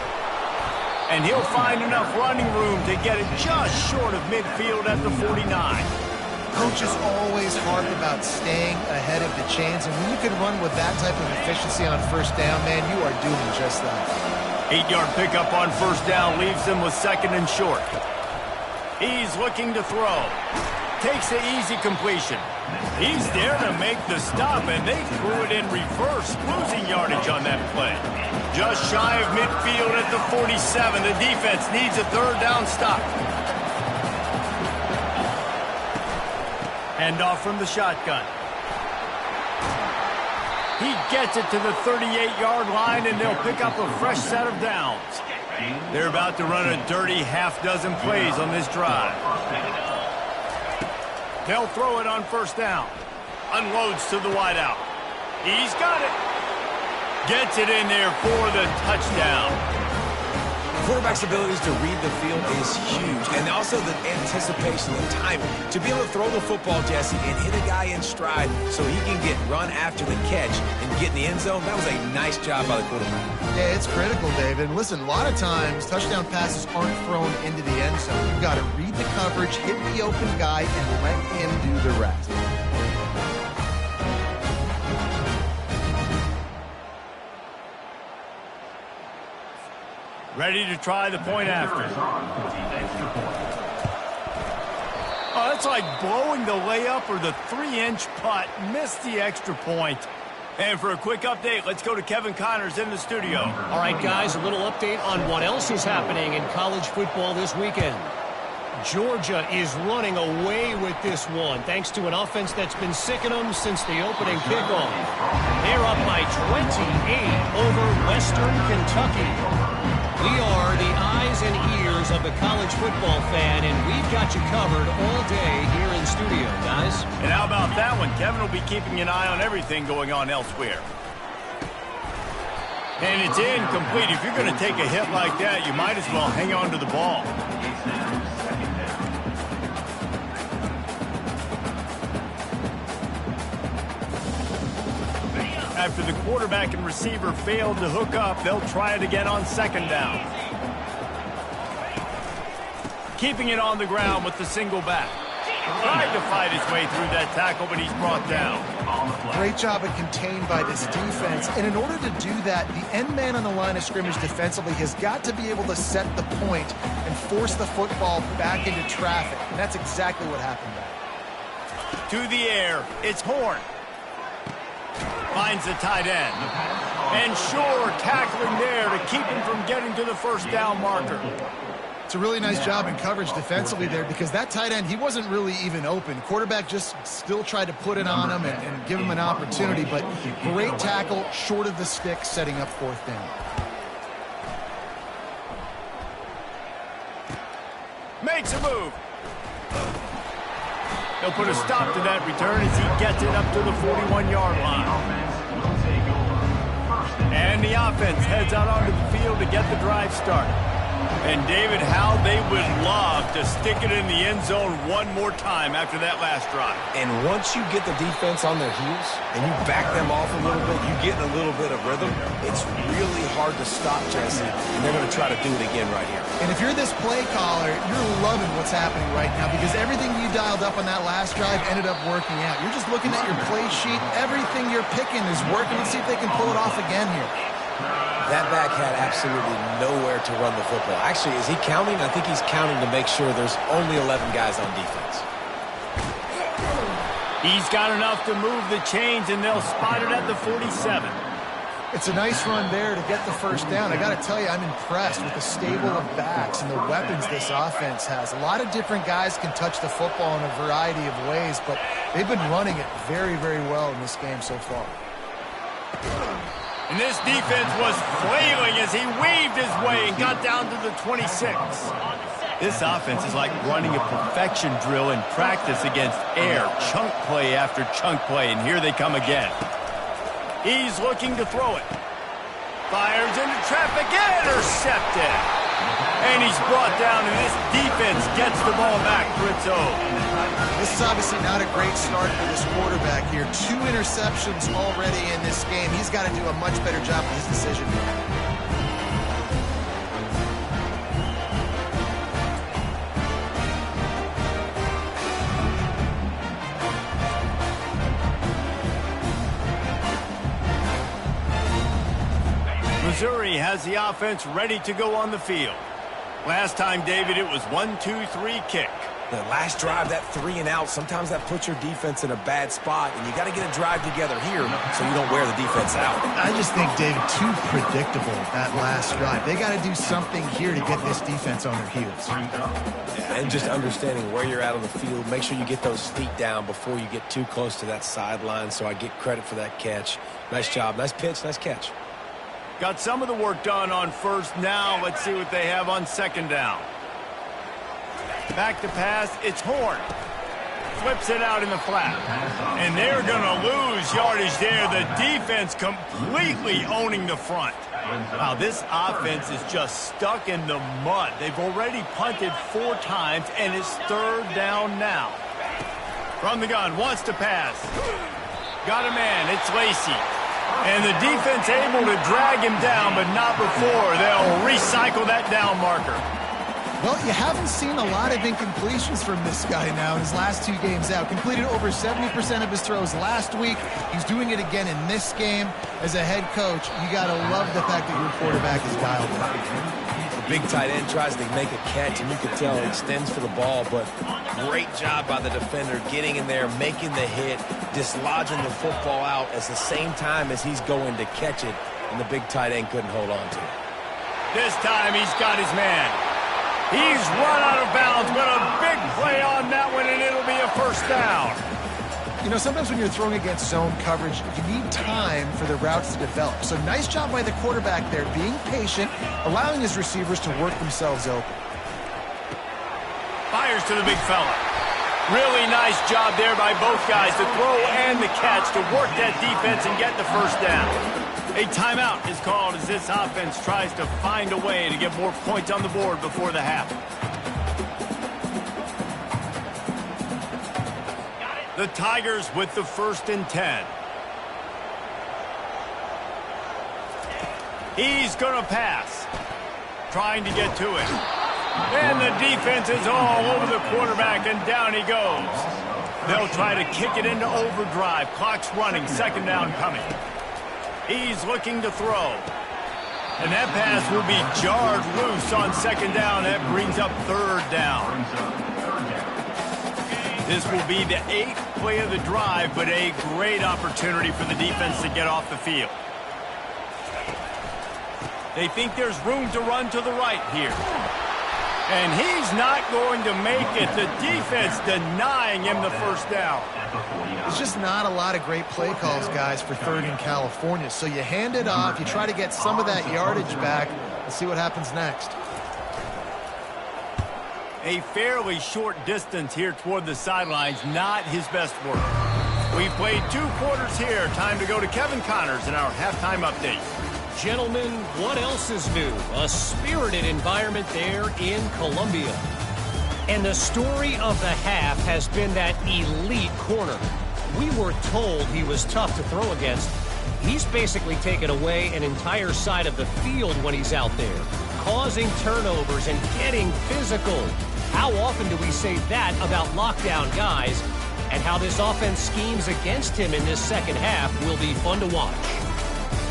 Speaker 1: And he'll find enough running room to get it just short of midfield at the 49.
Speaker 3: Coaches always harp about staying ahead of the chains, and when you can run with that type of efficiency on first down, man, you are doing just that.
Speaker 1: 8-yard pickup on first down leaves him with 2nd and short. He's looking to throw. Takes the easy completion. He's there to make the stop, and they threw it in reverse, losing yardage on that play. Just shy of midfield at the 47. The defense needs a 3rd down stop. Handoff from the shotgun. He gets it to the 38-yard line, and they'll pick up a fresh set of downs. They're about to run a dirty half-dozen plays on this drive. They'll throw it on first down. Unloads to the wideout. He's got it. Gets it in there for the touchdown.
Speaker 2: The quarterback's abilities to read the field is huge, and also the anticipation, the timing. To be able to throw the football, Jesse, and hit a guy in stride so he can get run after the catch and get in the end zone, that was a nice job by the quarterback.
Speaker 3: Yeah, it's critical, David. And listen, a lot of times, touchdown passes aren't thrown into the end zone. You've got to read the coverage, hit the open guy, and let him do the rest.
Speaker 1: Ready to try the point after. Oh, that's like blowing the layup or the 3-inch putt. Missed the extra point. And for a quick update, let's go to Kevin Connors in the studio.
Speaker 4: All right, guys, a little update on what else is happening in college football this weekend. Georgia is running away with this one, thanks to an offense that's been sicking them since the opening kickoff. They're up by 28 over Western Kentucky. We are the eyes and ears of the college football fan, and we've got you covered all day here in studio, guys.
Speaker 1: And how about that one? Kevin will be keeping an eye on everything going on elsewhere. And it's incomplete. If you're going to take a hit like that, you might as well hang on to the ball. After the quarterback and receiver failed to hook up, they'll try it again on second down. Keeping it on the ground with the single back. Tried to fight his way through that tackle, but he's brought down.
Speaker 3: Great job of contained by this defense. And in order to do that, the end man on the line of scrimmage defensively has got to be able to set the point and force the football back into traffic. And that's exactly what happened there.
Speaker 1: To the air, it's Horn. Finds the tight end. And Shore tackling there to keep him from getting to the first down marker.
Speaker 3: It's a really nice job in coverage defensively there because that tight end, he wasn't really even open. Quarterback just still tried to put it on him and give him an opportunity, but great tackle short of the stick, setting up fourth down.
Speaker 1: Makes a move. He'll put a stop to that return as he gets it up to the 41-yard line. And the offense heads out onto the field to get the drive started. And David, how they would love to stick it in the end zone one more time after that last drive.
Speaker 2: And once you get the defense on their heels and you back them off a little bit, you get in a little bit of rhythm, it's really hard to stop, Jesse, and they're going to try to do it again right here.
Speaker 3: And if you're this play caller, you're loving what's happening right now because everything you dialed up on that last drive ended up working out. You're just looking at your play sheet. Everything you're picking is working. Let's see if they can pull it off again here.
Speaker 2: That back had absolutely nowhere to run the football. Actually, is he counting? I think he's counting to make sure there's only 11 guys on defense.
Speaker 1: He's got enough to move the chains, and they'll spot it at the 47.
Speaker 3: It's a nice run there to get the first down. I got to tell you, I'm impressed with the stable of backs and the weapons this offense has. A lot of different guys can touch the football in a variety of ways, but they've been running it very, very well in this game so far.
Speaker 1: And this defense was flailing as he weaved his way and got down to the 26. This offense is like running a perfection drill in practice against air, chunk play after chunk play, and here they come again. He's looking to throw it. Fires into traffic, intercepted. And he's brought down, and this defense gets the ball back for its own.
Speaker 3: This is obviously not a great start for this quarterback here. 2 interceptions already in this game. He's got to do a much better job with his decision.
Speaker 1: Missouri has the offense ready to go on the field. Last time, David, it was 1-2-3 kick.
Speaker 2: The last drive, that 3 and out, sometimes that puts your defense in a bad spot, and you got to get a drive together here so you don't wear the defense out.
Speaker 3: I just think, David, too predictable, that last drive. They got to do something here to get this defense on their heels.
Speaker 2: Yeah, and just understanding where you're at on the field, make sure you get those feet down before you get too close to that sideline, so I get credit for that catch. Nice job, nice pitch, nice catch.
Speaker 1: Got some of the work done on first. Now let's see what they have on second down. Back to pass, it's Horn. Flips it out in the flat. And they're going to lose yardage there. The defense completely owning the front. Wow, this offense is just stuck in the mud. They've already punted 4 times, and it's 3rd down now. From the gun, wants to pass. Got a man, it's Lacey. And the defense able to drag him down, but not before. They'll recycle that down marker.
Speaker 3: Well, you haven't seen a lot of incompletions from this guy now in his last 2 games out. Completed over 70% of his throws last week. He's doing it again in this game. As a head coach, you got to love the fact that your quarterback is dialed in.
Speaker 2: The big tight end tries to make a catch, and you can tell he extends for the ball, but great job by the defender getting in there, making the hit, dislodging the football out at the same time as he's going to catch it, and the big tight end couldn't hold on to it.
Speaker 1: This time he's got his man. He's run out of bounds, but a big play on that one, and it'll be a first down.
Speaker 3: You know, sometimes when you're throwing against zone coverage, you need time for the routes to develop. So nice job by the quarterback there, being patient, allowing his receivers to work themselves open.
Speaker 1: Fires to the big fella. Really nice job there by both guys, the throw and the catch, to work that defense and get the first down. A timeout is called as this offense tries to find a way to get more points on the board before the half. The Tigers with the 1st and 10. He's going to pass. Trying to get to it. And the defense is all over the quarterback, and down he goes. They'll try to kick it into overdrive. Clock's running. 2nd down coming. He's looking to throw. And that pass will be jarred loose on 2nd down. That brings up 3rd down. This will be the 8th play of the drive, but a great opportunity for the defense to get off the field. They think there's room to run to the right here. And he's not going to make it. The defense denying him the first down.
Speaker 3: There's just not a lot of great play calls, guys, for 3rd in California. So you hand it off, you try to get some of that yardage back, and see what happens next.
Speaker 1: A fairly short distance here toward the sidelines, not his best work. We've played 2 quarters here. Time to go to Kevin Connors in our halftime update.
Speaker 4: Gentlemen, what else is new? A spirited environment there in Columbia. And the story of the half has been that elite corner. We were told he was tough to throw against. He's basically taken away an entire side of the field when he's out there, causing turnovers and getting physical. How often do we say that about lockdown guys? And how this offense schemes against him in this second half will be fun to watch.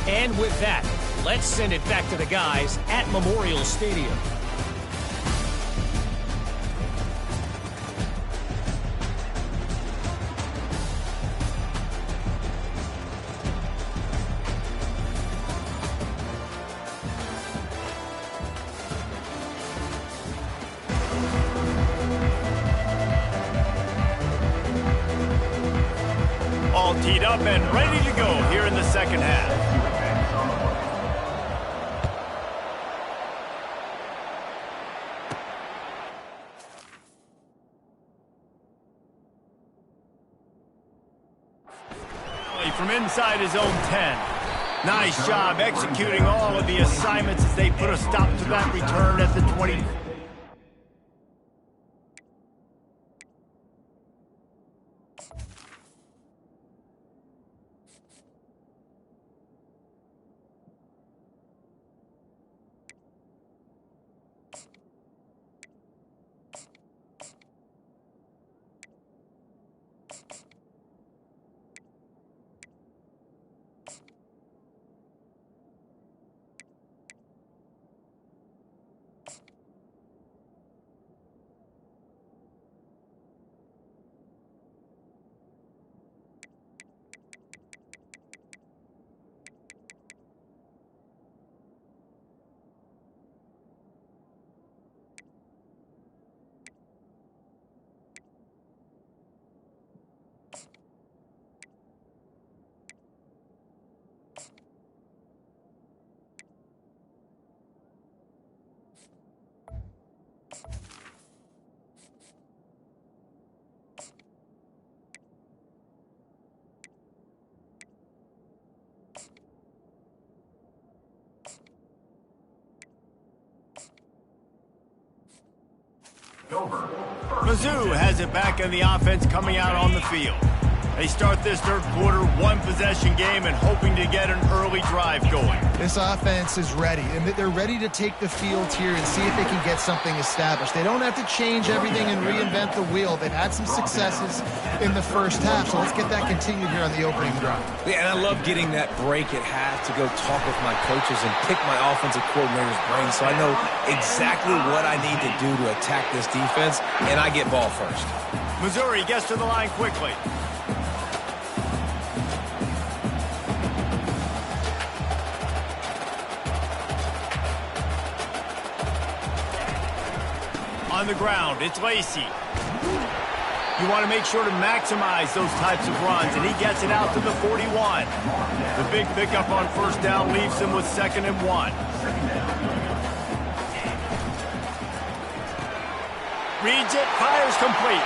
Speaker 4: And with that, Let's send it back to the guys at Memorial Stadium.
Speaker 1: All teed up and ready to go here in the second half. From inside his own 10. Nice job executing all of the assignments as they put a stop to that return at the 20. Mizzou has it back in the offense coming out on the field. They start this third quarter one-possession game and hoping to get an early drive going.
Speaker 3: This offense is ready, and they're ready to take the field here and see if they can get something established. They don't have to change everything and reinvent the wheel. They've had some successes in the first half, so let's get that continued here on the opening drive.
Speaker 2: Yeah, and I love getting that break at half to go talk with my coaches and pick my offensive coordinator's brain so I know exactly what I need to do to attack this defense, and I get ball first.
Speaker 1: Missouri gets to the line quickly. On the ground, it's Lacey. You want to make sure to maximize those types of runs, and he gets it out to the 41. The big pickup on first down leaves him with 2nd and 1. Reads it, fires complete.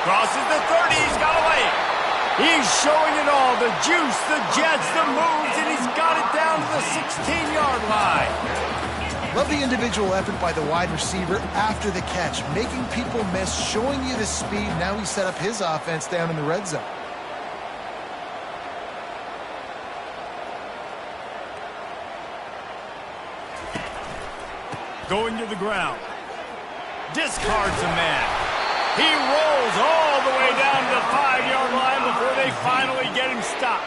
Speaker 1: Crosses the 30, he's got away. He's showing it all, the juice, the jets, the moves, and he's got it down to the 16-yard line.
Speaker 3: Love the individual effort by the wide receiver after the catch, making people miss, showing you the speed. Now he set up his offense down in the red zone.
Speaker 1: Going to the ground. Discards a man. He rolls all the way down to the 5-yard line before they finally get him stopped.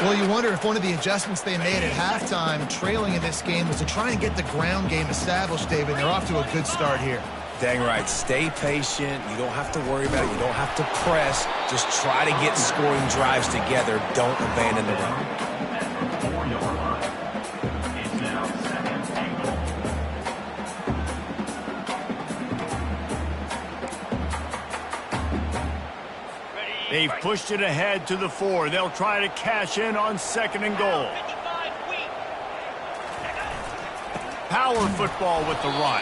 Speaker 3: Well, you wonder if one of the adjustments they made at halftime, trailing in this game, was to try and get the ground game established, David. They're off to a good start here.
Speaker 2: Dang right. Stay patient. You don't have to worry about it. You don't have to press. Just try to get scoring drives together. Don't abandon the run.
Speaker 1: They've pushed it ahead to the 4. They'll try to cash in on 2nd and goal. Power football with the run.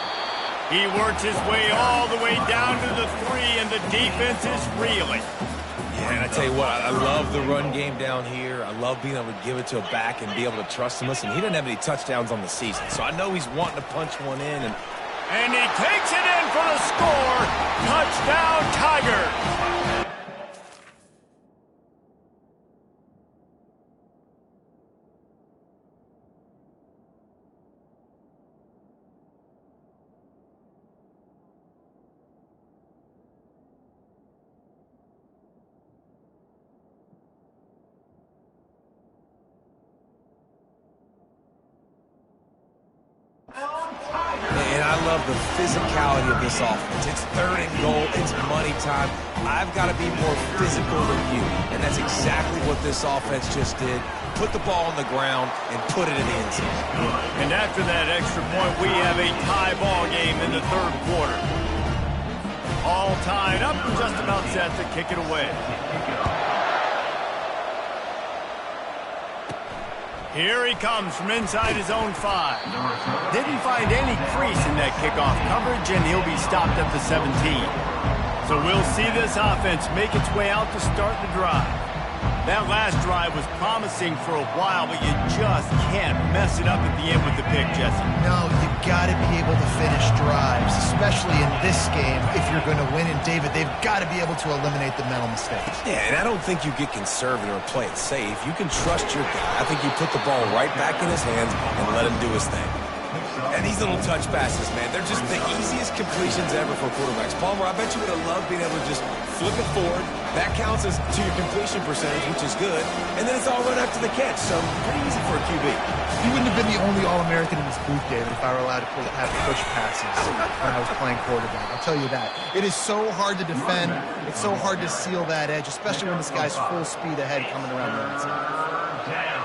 Speaker 1: He works his way all the way down to the 3, and the defense is reeling.
Speaker 2: Yeah, and I tell you what, I love the run game down here. I love being able to give it to a back and be able to trust him. Listen, he doesn't have any touchdowns on the season, so I know he's wanting to punch one in.
Speaker 1: And he takes it in for the score. Touchdown, Tigers.
Speaker 2: love the physicality of this offense. It's 3rd and goal. It's money time. I've got to be more physical than you. And that's exactly what this offense just did. Put the ball on the ground and put it in the end zone.
Speaker 1: And after that extra point, we have a tie ball game in the 3rd quarter. All tied up and just about set to kick it away. Here he comes from inside his own 5. Didn't find any crease in that kickoff coverage, and he'll be stopped at the 17. So we'll see this offense make its way out to start the drive. That last drive was promising for a while, but you just can't mess it up at the end with the pick, Jesse.
Speaker 3: No, you've got to be able to finish drives, especially in this game. If you're going to win, and David, they've got to be able to eliminate the mental mistakes.
Speaker 2: Yeah, and I don't think you get conservative or play it safe. You can trust your guy. I think you put the ball right back in his hands and let him do his thing. And these little touch passes, man, they're just the easiest completions ever for quarterbacks. Palmer, I bet you would have loved being able to just flip it forward. That counts as to your completion percentage, which is good. And then it's all run after the catch, so pretty easy for a QB.
Speaker 3: You wouldn't have been the only All-American in this booth, David, if I were allowed to have push passes when I was playing quarterback. I'll tell you that. It is so hard to defend. It's so hard to seal that edge, especially when this guy's full speed ahead coming around the outside.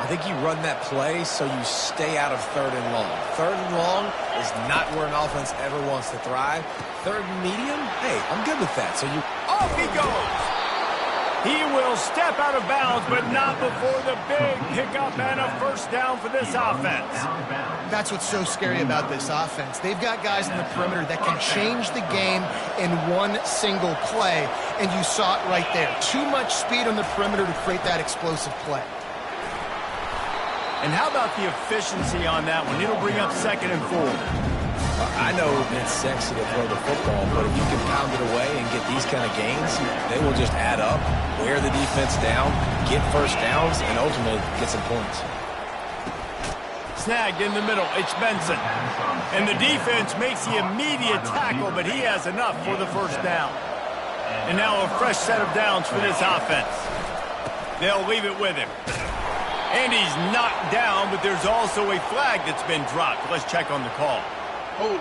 Speaker 2: I think you run that play so you stay out of 3rd and long. 3rd and long is not where an offense ever wants to thrive. 3rd and medium, hey, I'm good with that. So you...
Speaker 1: Off he goes! He will step out of bounds, but not before the big pickup and a first down for this offense.
Speaker 3: That's what's so scary about this offense. They've got guys in the perimeter that can change the game in one single play, and you saw it right there. Too much speed on the perimeter to create that explosive play.
Speaker 1: And how about the efficiency on that one? It'll bring up 2nd and 4.
Speaker 2: I know it's sexy to throw the football, but if you can pound it away and get these kind of gains, they will just add up, wear the defense down, get first downs, and ultimately get some points.
Speaker 1: Snagged in the middle, it's Benson. And the defense makes the immediate tackle, but he has enough for the first down. And now a fresh set of downs for this offense. They'll leave it with him. And he's knocked down, but there's also a flag that's been dropped. Let's check on the call.
Speaker 6: Hold it.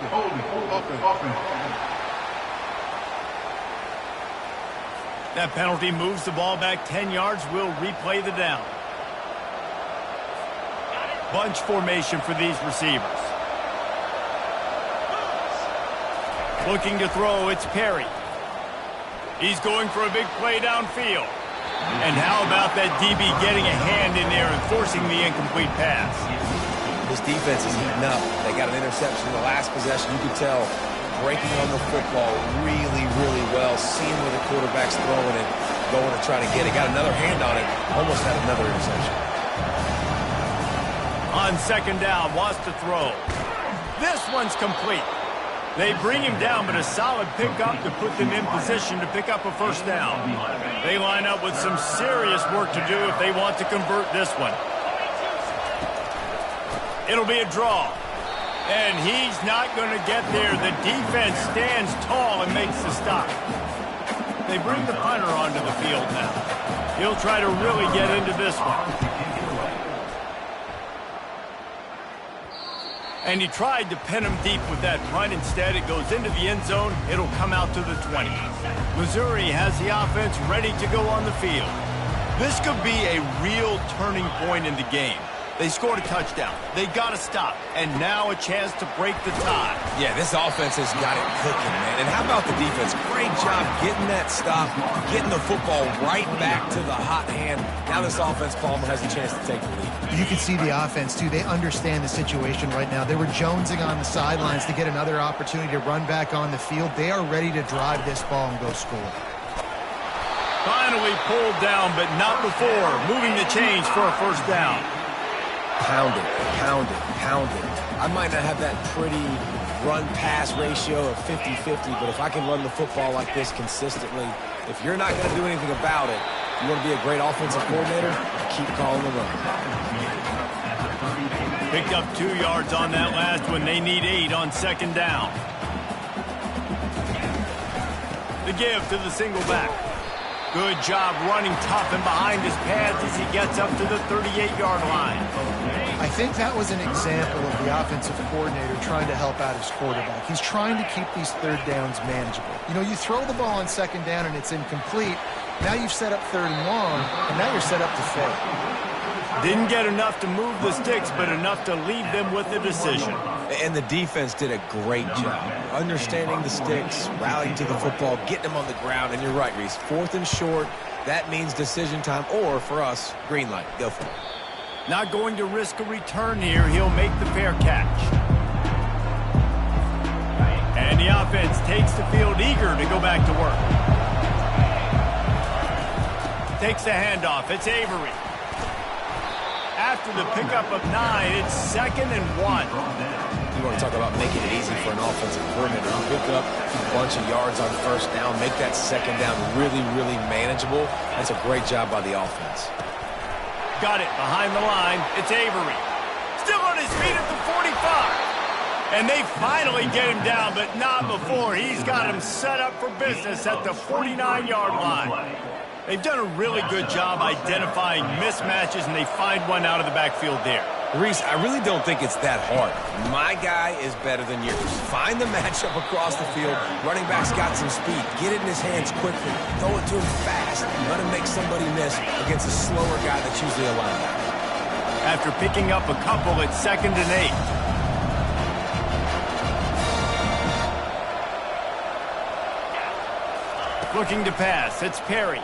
Speaker 1: That penalty moves the ball back 10 yards. We'll replay the down. Bunch formation for these receivers. Looking to throw, it's Perry. He's going for a big play downfield. And how about that DB getting a hand in there and forcing the incomplete pass?
Speaker 2: This defense is heating up. They got an interception in the last possession. You could tell breaking on the football really, really well, seeing where the quarterback's throwing it, going to try to get it. Got another hand on it, almost had another interception.
Speaker 1: On 2nd down, wants to throw. This one's complete. They bring him down, but a solid pickup to put them in position to pick up a first down. They line up with some serious work to do if they want to convert this one. It'll be a draw. And he's not going to get there. The defense stands tall and makes the stop. They bring the punter onto the field now. He'll try to really get into this one. And he tried to pin him deep with that punt. Instead, it goes into the end zone. It'll come out to the 20. Missouri has the offense ready to go on the field. This could be a real turning point in the game. They scored a touchdown. They got to stop. And now a chance to break the tie.
Speaker 2: Yeah, this offense has got it cooking, man. And how about the defense? Great job getting that stop, getting the football right back to the hot hand. Now this offense, Palmer, has a chance to take the lead.
Speaker 3: You can see the offense, too. They understand the situation right now. They were jonesing on the sidelines to get another opportunity to run back on the field. They are ready to drive this ball and go score.
Speaker 1: Finally pulled down, but not before. Moving the chains for a first down.
Speaker 2: Pound it, pound it, pound it. I might not have that pretty run-pass ratio of 50-50, but if I can run the football like this consistently, if you're not going to do anything about it, you want to be a great offensive coordinator, keep calling the run.
Speaker 1: Picked up 2 yards on that last one. They need 8 on 2nd down. The give to the single back. Good job running tough and behind his pads as he gets up to the 38-yard line.
Speaker 3: I think that was an example of the offensive coordinator trying to help out his quarterback. He's trying to keep these third downs manageable. You know, you throw the ball on second down and it's incomplete. Now you've set up third and long, and now you're set up to fail.
Speaker 1: Didn't get enough to move the sticks, but enough to leave them with a decision.
Speaker 2: And the defense did a great job understanding the sticks, rallying to the football, getting them on the ground. And you're right, Reese, 4th and short, that means decision time, or for us, green light. Go for it.
Speaker 1: Not going to risk a return here. He'll make the fair catch. And the offense takes the field eager to go back to work. Takes the handoff. It's Avery. After the pickup of 9, it's 2nd and 1.
Speaker 2: You want to talk about making it easy for an offensive coordinator. You pick up a bunch of yards on first down, make that second down really, really manageable. That's a great job by the offense.
Speaker 1: Got it behind the line. It's Avery. Still on his feet at the 45. And they finally get him down, but not before. He's got him set up for business at the 49-yard line. They've done a really good job identifying mismatches, and they find one out of the backfield there.
Speaker 2: Reese, I really don't think it's that hard. My guy is better than yours. Find the matchup across the field. Running back's got some speed. Get it in his hands quickly. Throw it to him fast. Let him make somebody miss against a slower guy that's usually a linebacker.
Speaker 1: After picking up a couple, it's 2nd and 8. Looking to pass. It's Perry.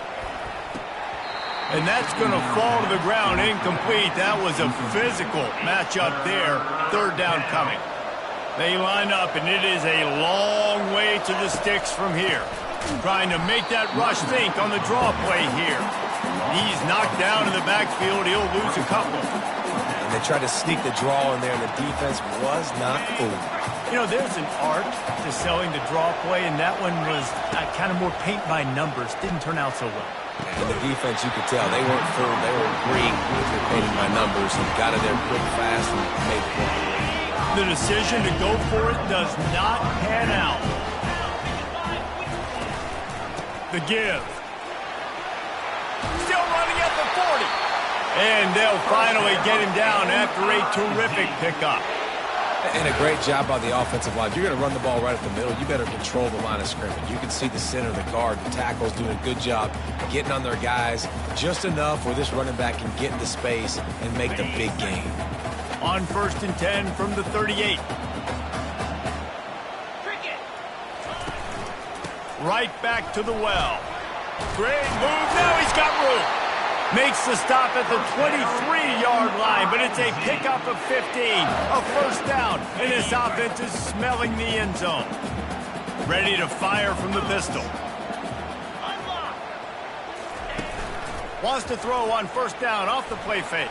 Speaker 1: And that's going to fall to the ground incomplete. That was a physical matchup there. 3rd down coming. They line up, and it is a long way to the sticks from here. Trying to make that rush think on the draw play here. He's knocked down in the backfield. He'll lose a couple.
Speaker 2: And they tried to sneak the draw in there, and the defense was not fooled.
Speaker 1: You know, there's an art to selling the draw play, and that one was kind of more paint by numbers. Didn't turn out so well.
Speaker 2: And the defense, you could tell, they weren't fooled. They were agreeing with the painting by numbers and got it there quick, fast, and made the play.
Speaker 1: The decision to go for it does not pan out. The give. Still running at the 40. And they'll finally get him down after a terrific pickup.
Speaker 2: And a great job by the offensive line. If you're going to run the ball right at the middle, you better control the line of scrimmage. You can see the center, the guard, the tackles doing a good job getting on their guys just enough where this running back can get into space and make the big game.
Speaker 1: On 1st and 10 from the 38. Right back to the well. Great move. Now he's got room. Makes the stop at the 23-yard line, but it's a pickup of 15, a 1st down, and this offense is smelling the end zone. Ready to fire from the pistol. Wants to throw on 1st down off the play fake.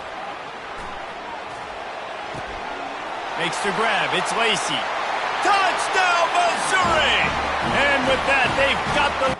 Speaker 1: Makes the grab. It's Lacy. Touchdown, Missouri! And with that, they've got the...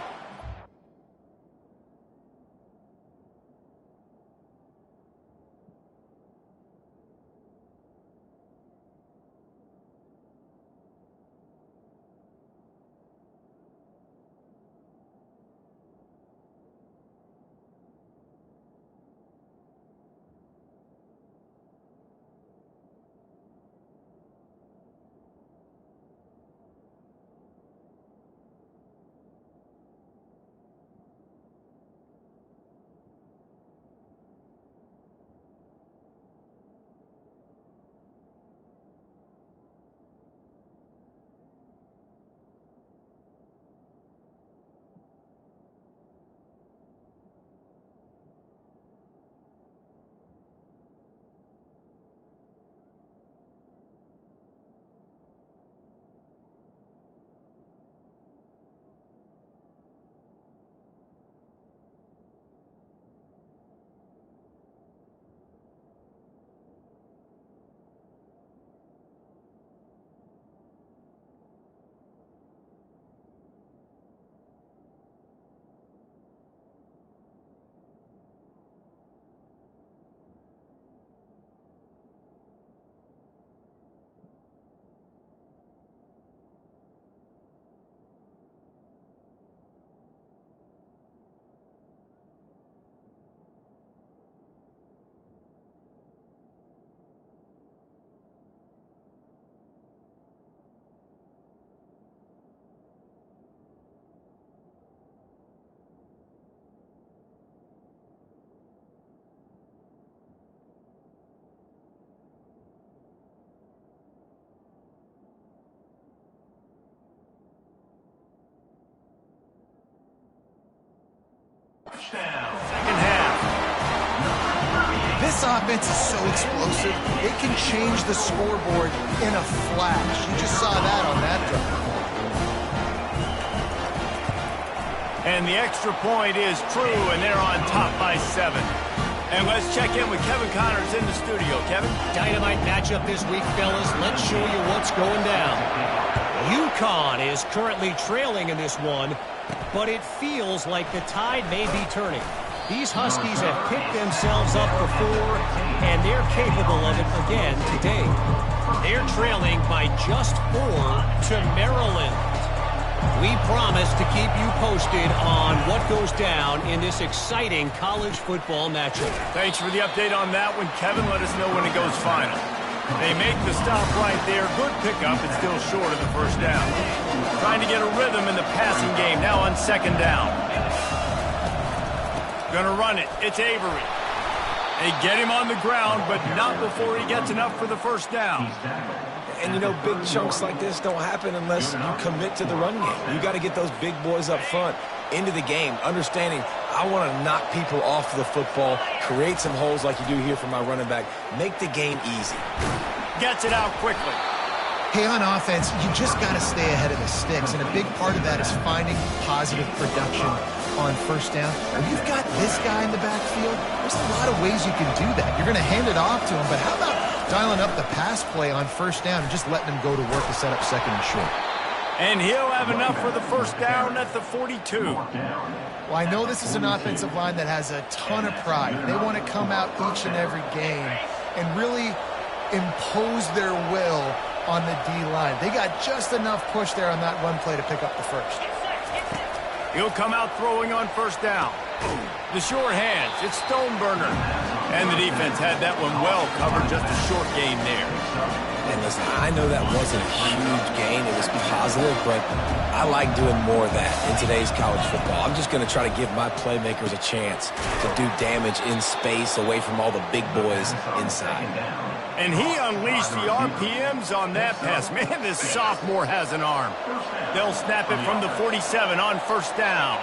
Speaker 3: offense is so explosive, it can change the scoreboard in a flash. You just saw that on that drive.
Speaker 1: And the extra point is true, and they're on top by 7. And let's check in with Kevin Connors in the studio. Kevin?
Speaker 4: Dynamite matchup this week, fellas. Let's show you what's going down. UConn is currently trailing in this one, but it feels like the tide may be turning. These Huskies have picked themselves up before, and they're capable of it again today. They're trailing by just 4 to Maryland. We promise to keep you posted on what goes down in this exciting college football matchup.
Speaker 1: Thanks for the update on that one, Kevin. Let us know when it goes final. They make the stop right there. Good pickup, and still short of the first down. Trying to get a rhythm in the passing game now on second down. Gonna run it. It's Avery. They get him on the ground, but not before he gets enough for the first down.
Speaker 2: And, you know, big chunks like this don't happen unless you commit to the run game. You got to get those big boys up front into the game, understanding I want to knock people off the football, create some holes like you do here for my running back, make the game easy.
Speaker 1: Gets it out quickly.
Speaker 3: Hey, on offense, you just got to stay ahead of the sticks, and a big part of that is finding positive production on first down. When you've got this guy in the backfield, there's a lot of ways you can do that. You're going to hand it off to him, but how about dialing up the pass play on first down and just letting him go to work to set up second and short?
Speaker 1: And he'll have enough for the first down at the 42.
Speaker 3: Well, I know this is an offensive line that has a ton of pride. They want to come out each and every game and really impose their will on the D-line. They got just enough push there on that run play to pick up the first.
Speaker 1: He'll come out throwing on first down. The short hands, it's Stoneburner. And the defense had that one well covered, just a short gain there.
Speaker 2: And listen, I know that wasn't a huge gain. It was positive, but I like doing more of that in today's college football. I'm just going to try to give my playmakers a chance to do damage in space away from all the big boys inside.
Speaker 1: And he unleashed the RPMs on that pass. Man, this sophomore has an arm. They'll snap it from the 47 on first down.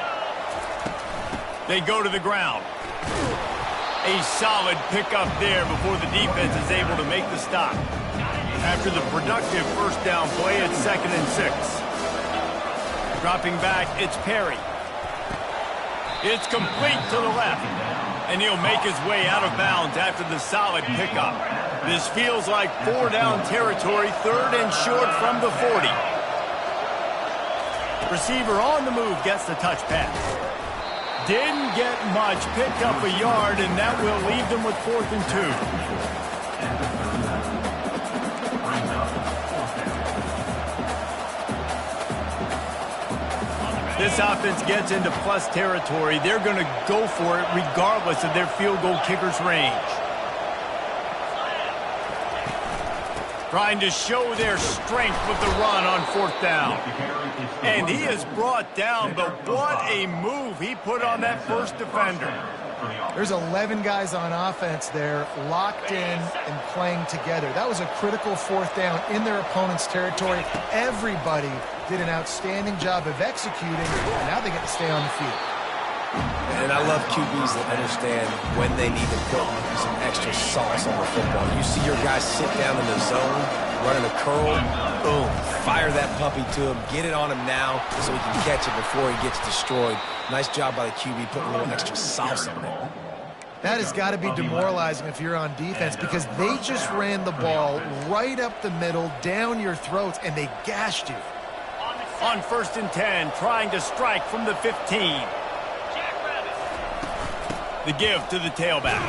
Speaker 1: They go to the ground. A solid pickup there before the defense is able to make the stop. After the productive first down play, it's 2nd and 6. Dropping back, it's Perry. It's complete to the left. And he'll make his way out of bounds after the solid pickup. This feels like 4-down territory, 3rd and short from the 40. Receiver on the move gets the touch pass. Didn't get much, picked up a yard, and that will leave them with 4th and 2. This offense gets into plus territory. They're going to go for it regardless of their field goal kicker's range. Trying to show their strength with the run on 4th down. And he is brought down, but what a move he put on that first defender.
Speaker 3: There's 11 guys on offense there locked in and playing together. That was a critical 4th down in their opponent's territory. Everybody did an outstanding job of executing, and now they get to stay on the field.
Speaker 2: And I love QBs that understand when they need to put some extra sauce on the football. You see your guys sit down in the zone, running a curl, boom, fire that puppy to him, get it on him now so he can catch it before he gets destroyed. Nice job by the QB putting a little extra sauce on it.
Speaker 3: That has got to be demoralizing if you're on defense, because they just ran the ball right up the middle, down your throats, and they gashed you.
Speaker 1: On 1st and 10, trying to strike from the 15. The give to the tailback.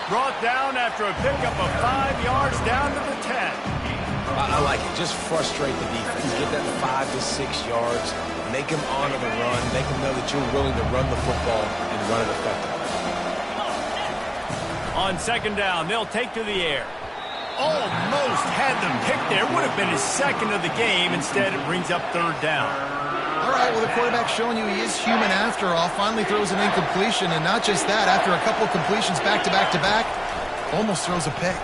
Speaker 1: Brought down after a pickup of 5 yards down to the 10.
Speaker 2: I like it. Just frustrate the defense. Get that 5 to 6 yards. Make them honor the run. Make them know that you're willing to run the football and run it effectively.
Speaker 1: On 2nd down, they'll take to the air. Almost had the pick there. Would have been his 2nd of the game. Instead, it brings up 3rd down.
Speaker 3: All right, well, the quarterback's showing you he is human after all. Finally throws an incompletion, and not just that, after a couple of completions back-to-back-to-back, almost throws a pick.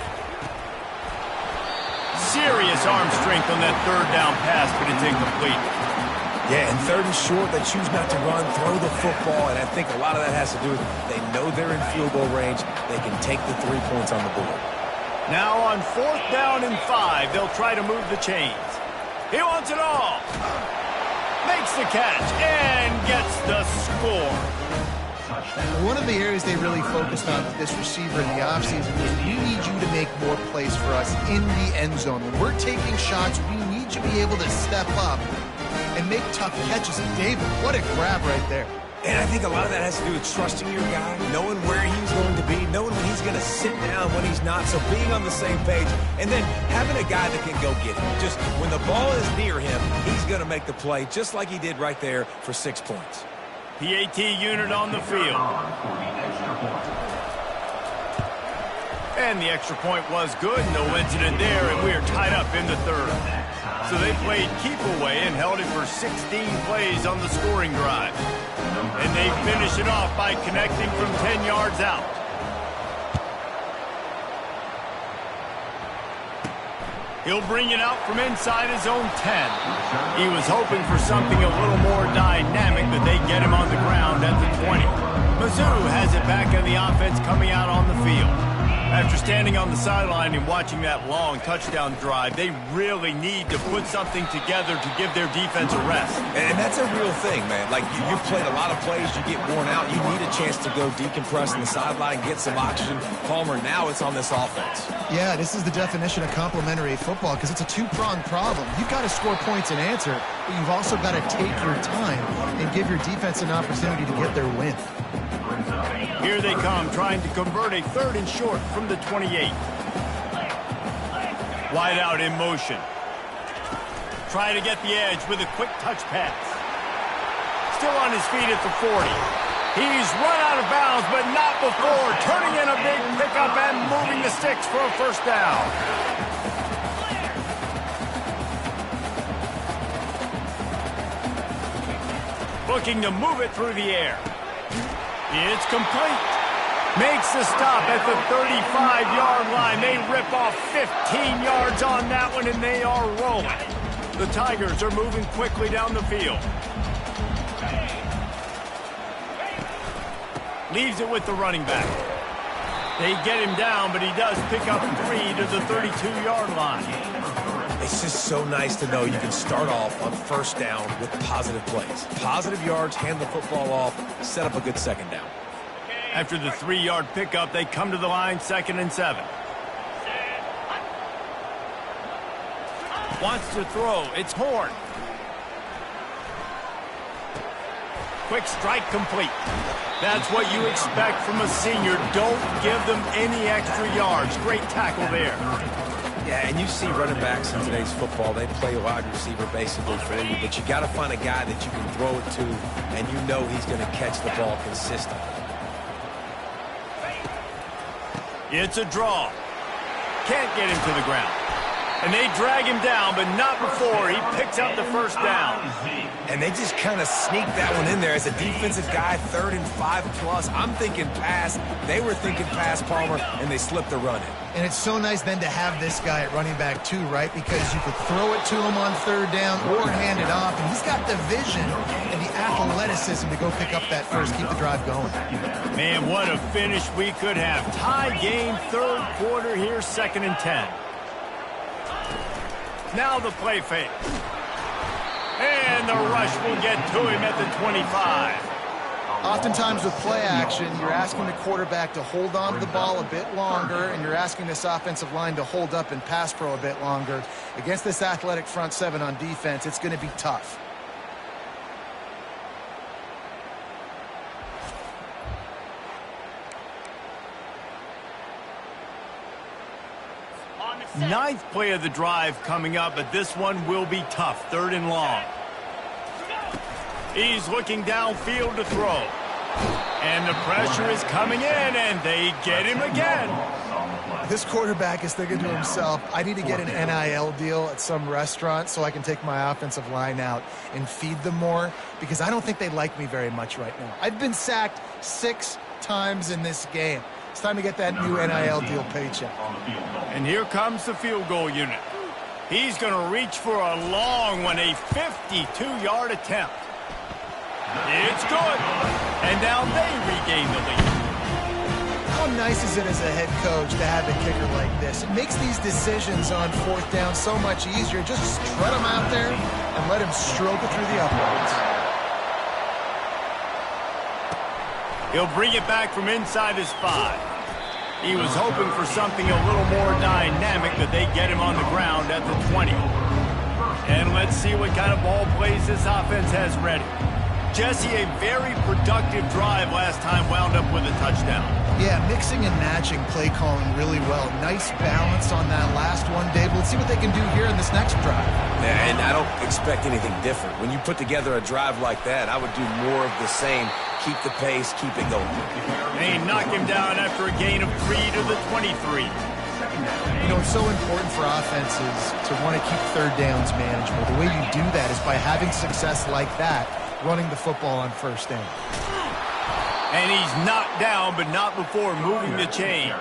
Speaker 1: Serious arm strength on that 3rd down pass, but it's incomplete.
Speaker 2: Yeah, and third and short, they choose not to run, throw the football, and I think a lot of that has to do with they know they're in field goal range. They can take the 3 points on the board.
Speaker 1: Now on 4th down and 5, they'll try to move the chains. He wants it all. Makes the catch and gets the score.
Speaker 3: One of the areas they really focused on with this receiver in the offseason was we need you to make more plays for us in the end zone. When we're taking shots, we need you to be able to step up and make tough catches. And David, what a grab right there.
Speaker 2: And I think a lot of that has to do with trusting your guy, knowing where he's going to be, knowing when he's going to sit down, when he's not. So being on the same page, and then having a guy that can go get it. Just when the ball is near him, he's going to make the play, just like he did right there for 6 points.
Speaker 1: PAT unit on the field. And the extra point was good. No incident there, and we are tied up in the third. So they played keep away and held it for 16 plays on the scoring drive. And they finish it off by connecting from 10 yards out. He'll bring it out from inside his own 10. He was hoping for something a little more dynamic, but they get him on the ground at the 20. Mizzou has it back in the offense coming out on the field. After standing on the sideline and watching that long touchdown drive, they really need to put something together to give their defense a rest.
Speaker 2: And that's a real thing, man. Like, you've played a lot of plays, you get worn out, you need a chance to go decompress on the sideline, get some oxygen. Palmer, now it's on this offense.
Speaker 3: Yeah, this is the definition of complementary football because it's a two-pronged problem. You've got to score points and answer, but you've also got to take your time and give your defense an opportunity to get their win.
Speaker 1: Here they come, trying to convert a 3rd and short from the 28. Wide out in motion. Try to get the edge with a quick touch pass. Still on his feet at the 40. He's run out of bounds, but not before turning in a big pickup and moving the sticks for a 1st down. Looking to move it through the air. It's complete. Makes the stop at the 35-yard line. They rip off 15 yards on that one, and they are rolling. The Tigers are moving quickly down the field. Leaves it with the running back. They get him down, but he does pick up 3 to the 32-yard line.
Speaker 2: It's just so nice to know you can start off on 1st down with positive plays. Positive yards, hand the football off, set up a good 2nd down.
Speaker 1: After the 3-yard pickup, they come to the line 2nd and 7. Wants to throw. It's Horn. Quick strike complete. That's what you expect from a senior. Don't give them any extra yards. Great tackle there.
Speaker 2: Yeah, and you see running backs in today's football, they play wide receiver basically for you, but you got to find a guy that you can throw it to, and you know he's going to catch the ball consistently.
Speaker 1: It's a draw. Can't get him to the ground. And they drag him down, but not before he picks up the 1st down.
Speaker 2: And they just kind of sneak that one in there as a defensive guy, 3rd and 5 plus. I'm thinking pass. They were thinking pass, Palmer, and they slipped the run in.
Speaker 3: And it's so nice then to have this guy at running back too, right? Because you could throw it to him on 3rd down or hand it off. And he's got the vision and the athleticism to go pick up that first, keep the drive going.
Speaker 1: Man, what a finish we could have. Tie game, 3rd quarter here, 2nd and 10. Now the play fake. And the rush will get to him at the 25.
Speaker 3: Oftentimes with play action, you're asking the quarterback to hold on to the ball a bit longer, and you're asking this offensive line to hold up and pass pro a bit longer. Against this athletic front 7 on defense, it's going to be tough.
Speaker 1: Ninth play of the drive coming up, but this one will be tough. 3rd and long. He's looking downfield to throw. And the pressure is coming in, and they get him again.
Speaker 3: This quarterback is thinking to himself, I need to get an NIL deal at some restaurant so I can take my offensive line out and feed them more, because I don't think they like me very much right now. I've been sacked 6 times in this game. It's time to get that new NIL deal paycheck.
Speaker 1: And here comes the field goal unit. He's going to reach for a long one, a 52-yard attempt. It's good. And now they regain the lead.
Speaker 3: How nice is it as a head coach to have a kicker like this? It makes these decisions on fourth down so much easier. Just strut him out there and let him stroke it through the uprights.
Speaker 1: He'll bring it back from inside his 5. He was hoping for something a little more dynamic, but they get him on the ground at the 20. And let's see what kind of ball plays this offense has ready. Jesse, a very productive drive last time wound up with a touchdown.
Speaker 3: Yeah, mixing and matching play calling really well. Nice balance on that last one, Dave. Let's see what they can do here in this next drive.
Speaker 2: Yeah, and I don't expect anything different. When you put together a drive like that, I would do more of the same. Keep the pace, keep it going.
Speaker 1: They knock him down after a gain of 3 to the 23.
Speaker 3: You know, it's so important for offenses to want to keep third downs manageable. The way you do that is by having success like that, running the football on first down.
Speaker 1: And he's knocked down, but not before moving the chains.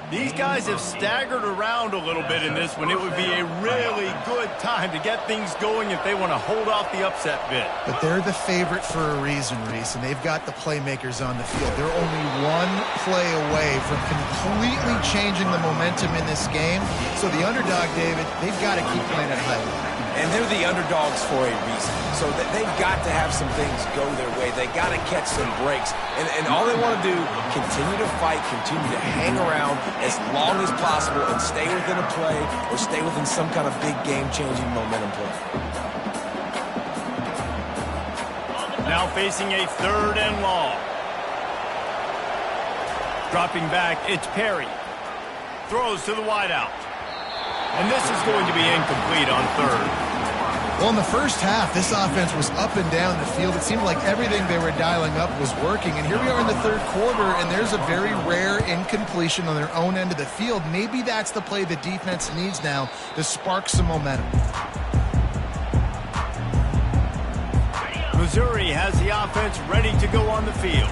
Speaker 1: These guys have staggered around a little bit in this one. It would be a really good time to get things going if they want to hold off the upset bid.
Speaker 3: But they're the favorite for a reason, Reese, and they've got the playmakers on the field. They're only one play away from completely changing the momentum in this game. So the underdog, David, they've got to keep playing at high.
Speaker 2: And they're the underdogs for a reason. So that they've got to have some things go their way. They got to catch some breaks. And all they want to do, continue to fight, continue to hang around as long as possible and stay within a play or stay within some kind of big game-changing momentum play.
Speaker 1: Now facing a 3rd and long. Dropping back, it's Perry. Throws to the wideout. And this is going to be incomplete on 3rd.
Speaker 3: Well, in the first half, this offense was up and down the field. It seemed like everything they were dialing up was working. And here we are in the 3rd quarter, and there's a very rare incompletion on their own end of the field. Maybe that's the play the defense needs now to spark some momentum.
Speaker 1: Missouri has the offense ready to go on the field.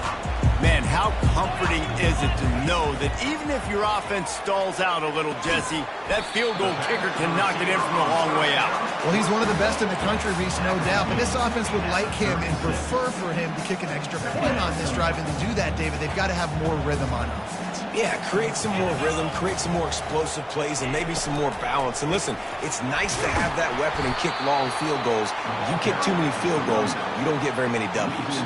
Speaker 1: Man, how comforting is it to know that even if your offense stalls out a little, Jesse, that field goal kicker can knock it in from a long way out.
Speaker 3: Well, he's one of the best in the country, Reese, no doubt. But this offense would like him and prefer for him to kick an extra point on this drive. And to do that, David, they've got to have more rhythm on offense.
Speaker 2: Yeah, create some more rhythm, create some more explosive plays, and maybe some more balance. And listen, it's nice to have that weapon and kick long field goals. If you kick too many field goals, you don't get very many W's.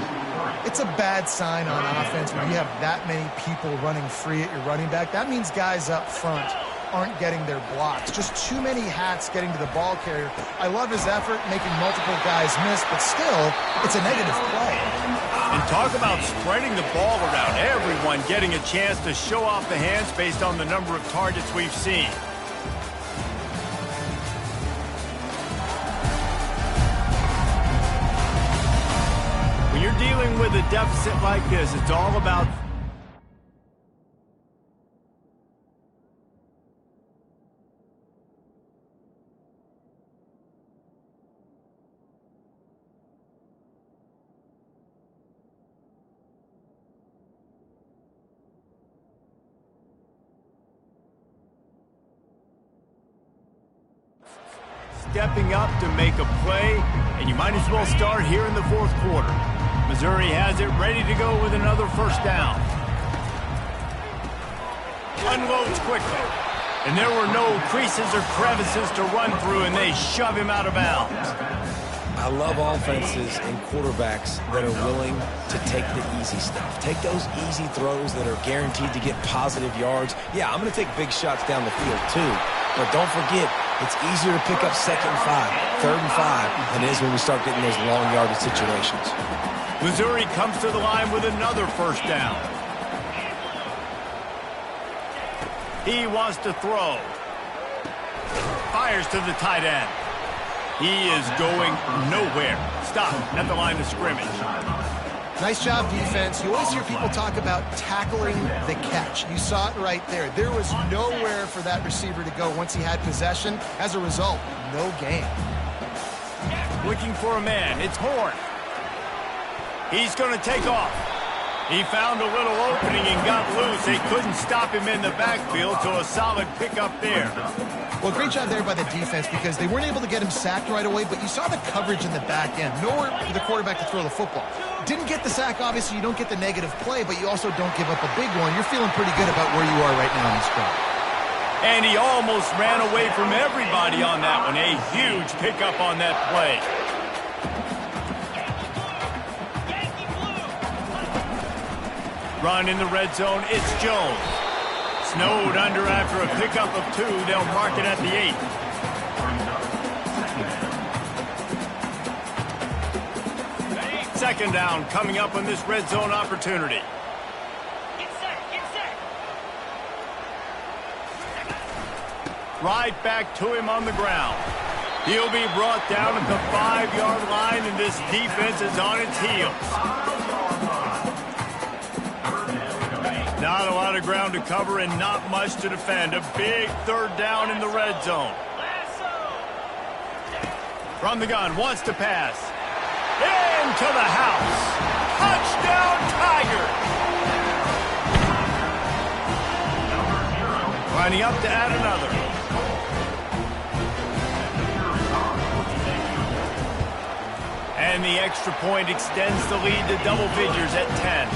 Speaker 3: It's a bad sign on offense when you have that many people running free at your running back. That means guys up front aren't getting their blocks. Just too many hats getting to the ball carrier. I love his effort, making multiple guys miss, but still, it's a negative play.
Speaker 1: And talk about spreading the ball around. Everyone getting a chance to show off the hands based on the number of targets we've seen. When you're dealing with a deficit like this, it's all about stepping up to make a play, and you might as well start here in the 4th quarter. Missouri has it ready to go with another first down. Unloads quickly. And there were no creases or crevices to run through, and they shove him out of bounds.
Speaker 2: I love offenses and quarterbacks that are willing to take the easy stuff. Take those easy throws that are guaranteed to get positive yards. Yeah, I'm going to take big shots down the field too. But don't forget, it's easier to pick up 2nd and 5, 3rd and 5 than it is when we start getting those long yardage situations.
Speaker 1: Missouri comes to the line with another first down. He wants to throw. Fires to the tight end. He is going nowhere. Stop at the line of scrimmage.
Speaker 3: Nice job, defense. You always hear people talk about tackling the catch. You saw it right there. There was nowhere for that receiver to go once he had possession. As a result, no gain.
Speaker 1: Looking for a man. It's Horn. He's going to take off. He found a little opening and got loose. They couldn't stop him in the backfield, so a solid pickup there.
Speaker 3: Well, great job there by the defense because they weren't able to get him sacked right away, but you saw the coverage in the back end. Nowhere for the quarterback to throw the football. Didn't get the sack, obviously. You don't get the negative play, but you also don't give up a big one. You're feeling pretty good about where you are right now in this drive.
Speaker 1: And he almost ran away from everybody on that one. A huge pickup on that play. Run in the red zone, it's Jones. Snowed under after a pickup of 2. They'll mark it at the 8. Second down coming up on this red zone opportunity.
Speaker 7: Get set.
Speaker 1: Right back to him on the ground. He'll be brought down at the 5-yard line, and this defense is on its heels. Not a lot of ground to cover and not much to defend. A big third down in the red zone. From the gun, wants to pass. Into the house. Touchdown, Tigers! Lining up to add another. And the extra point extends the lead to double figures at 10.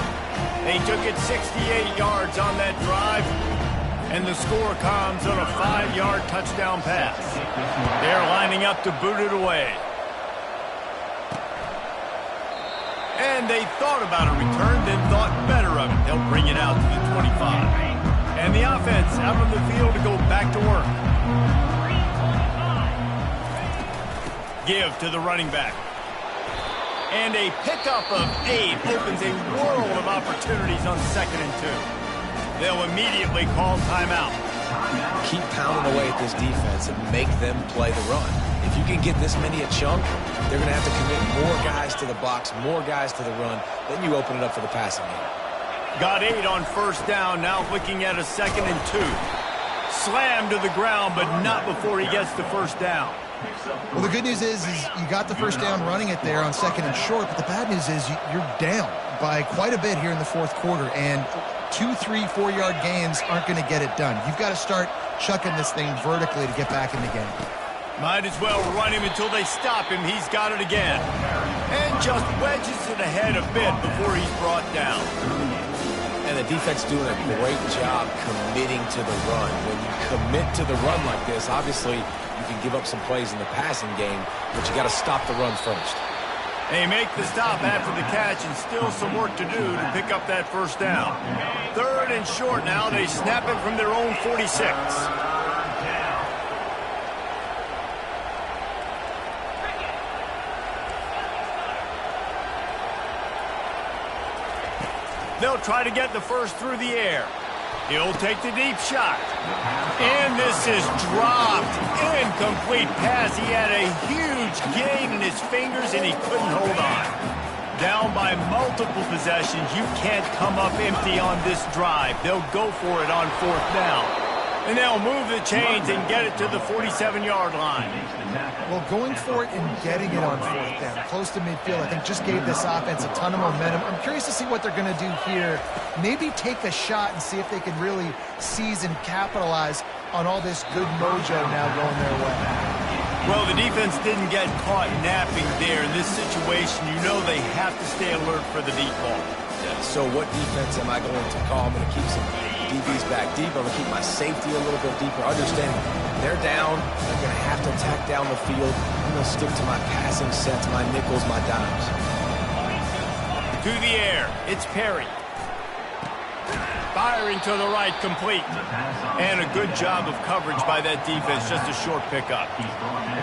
Speaker 1: They took it 68 yards on that drive, and the score comes on a 5-yard touchdown pass. They're lining up to boot it away. And they thought about a return, then thought better of it. They'll bring it out to the 25. And the offense out on the field to go back to work. Give to the running back. And a pickup of 8 opens a world of opportunities on 2nd and 2. They'll immediately call timeout.
Speaker 2: Keep pounding away at this defense and make them play the run. If you can get this many a chunk, they're going to have to commit more guys to the box, more guys to the run. Then you open it up for the passing game.
Speaker 1: Got 8 on first down, now looking at a 2nd and 2. Slammed to the ground, but not before he gets the first down.
Speaker 3: Well, the good news is you got the first down running it there on 2nd and short, but the bad news is you're down by quite a bit here in the fourth quarter, and 2, 3, 4-yard gains aren't going to get it done. You've got to start chucking this thing vertically to get back in the game.
Speaker 1: Might as well run him until they stop him. He's got it again. And just wedges it ahead a bit before he's brought down.
Speaker 2: And the defense doing a great job committing to the run. When you commit to the run like this, obviously you can give up some plays in the passing game, but you got to stop the run first.
Speaker 1: They make the stop after the catch, and still some work to do to pick up that first down. 3rd and short now. They snap it from their own 46. They'll try to get the first through the air. He'll take the deep shot. And this is dropped. Incomplete pass. He had a huge gain in his fingers, and he couldn't hold on. Down by multiple possessions. You can't come up empty on this drive. They'll go for it on 4th down. And they'll move the chains and get it to the 47-yard line.
Speaker 3: Well, going for it and getting it on 4th down, close to midfield, I think just gave this offense a ton of momentum. I'm curious to see what they're going to do here. Maybe take a shot and see if they can really seize and capitalize on all this good mojo now going their way.
Speaker 1: Well, the defense didn't get caught napping there. In this situation, you know they have to stay alert for the deep ball.
Speaker 2: Yeah, so what defense am I going to call? I'm going to keep some DBs back deep. I'm going to keep my safety a little bit deeper. Understand they're down. They're going to have to attack down the field. I'm going to stick to my passing sets, my nickels, my dimes.
Speaker 1: To the air. It's Perry. Firing to the right, complete. And a good job of coverage by that defense, just a short pickup.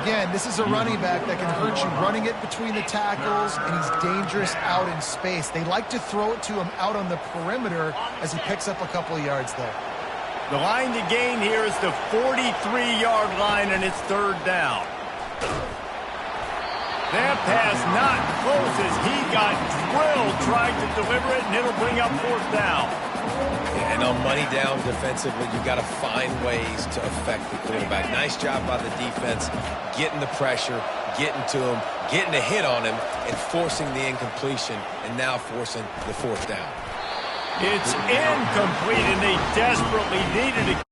Speaker 3: Again, this is a running back that can hurt you running it between the tackles, and he's dangerous out in space. They like to throw it to him out on the perimeter as he picks up a couple of yards there.
Speaker 1: The line to gain here is the 43-yard line, and it's 3rd down. That pass not close as he got drilled trying to deliver it, and it'll bring up 4th down.
Speaker 2: And on money down defensively, you've got to find ways to affect the quarterback. Nice job by the defense, getting the pressure, getting to him, getting a hit on him, and forcing the incompletion, and now forcing the 4th down.
Speaker 1: It's incomplete, and they desperately needed to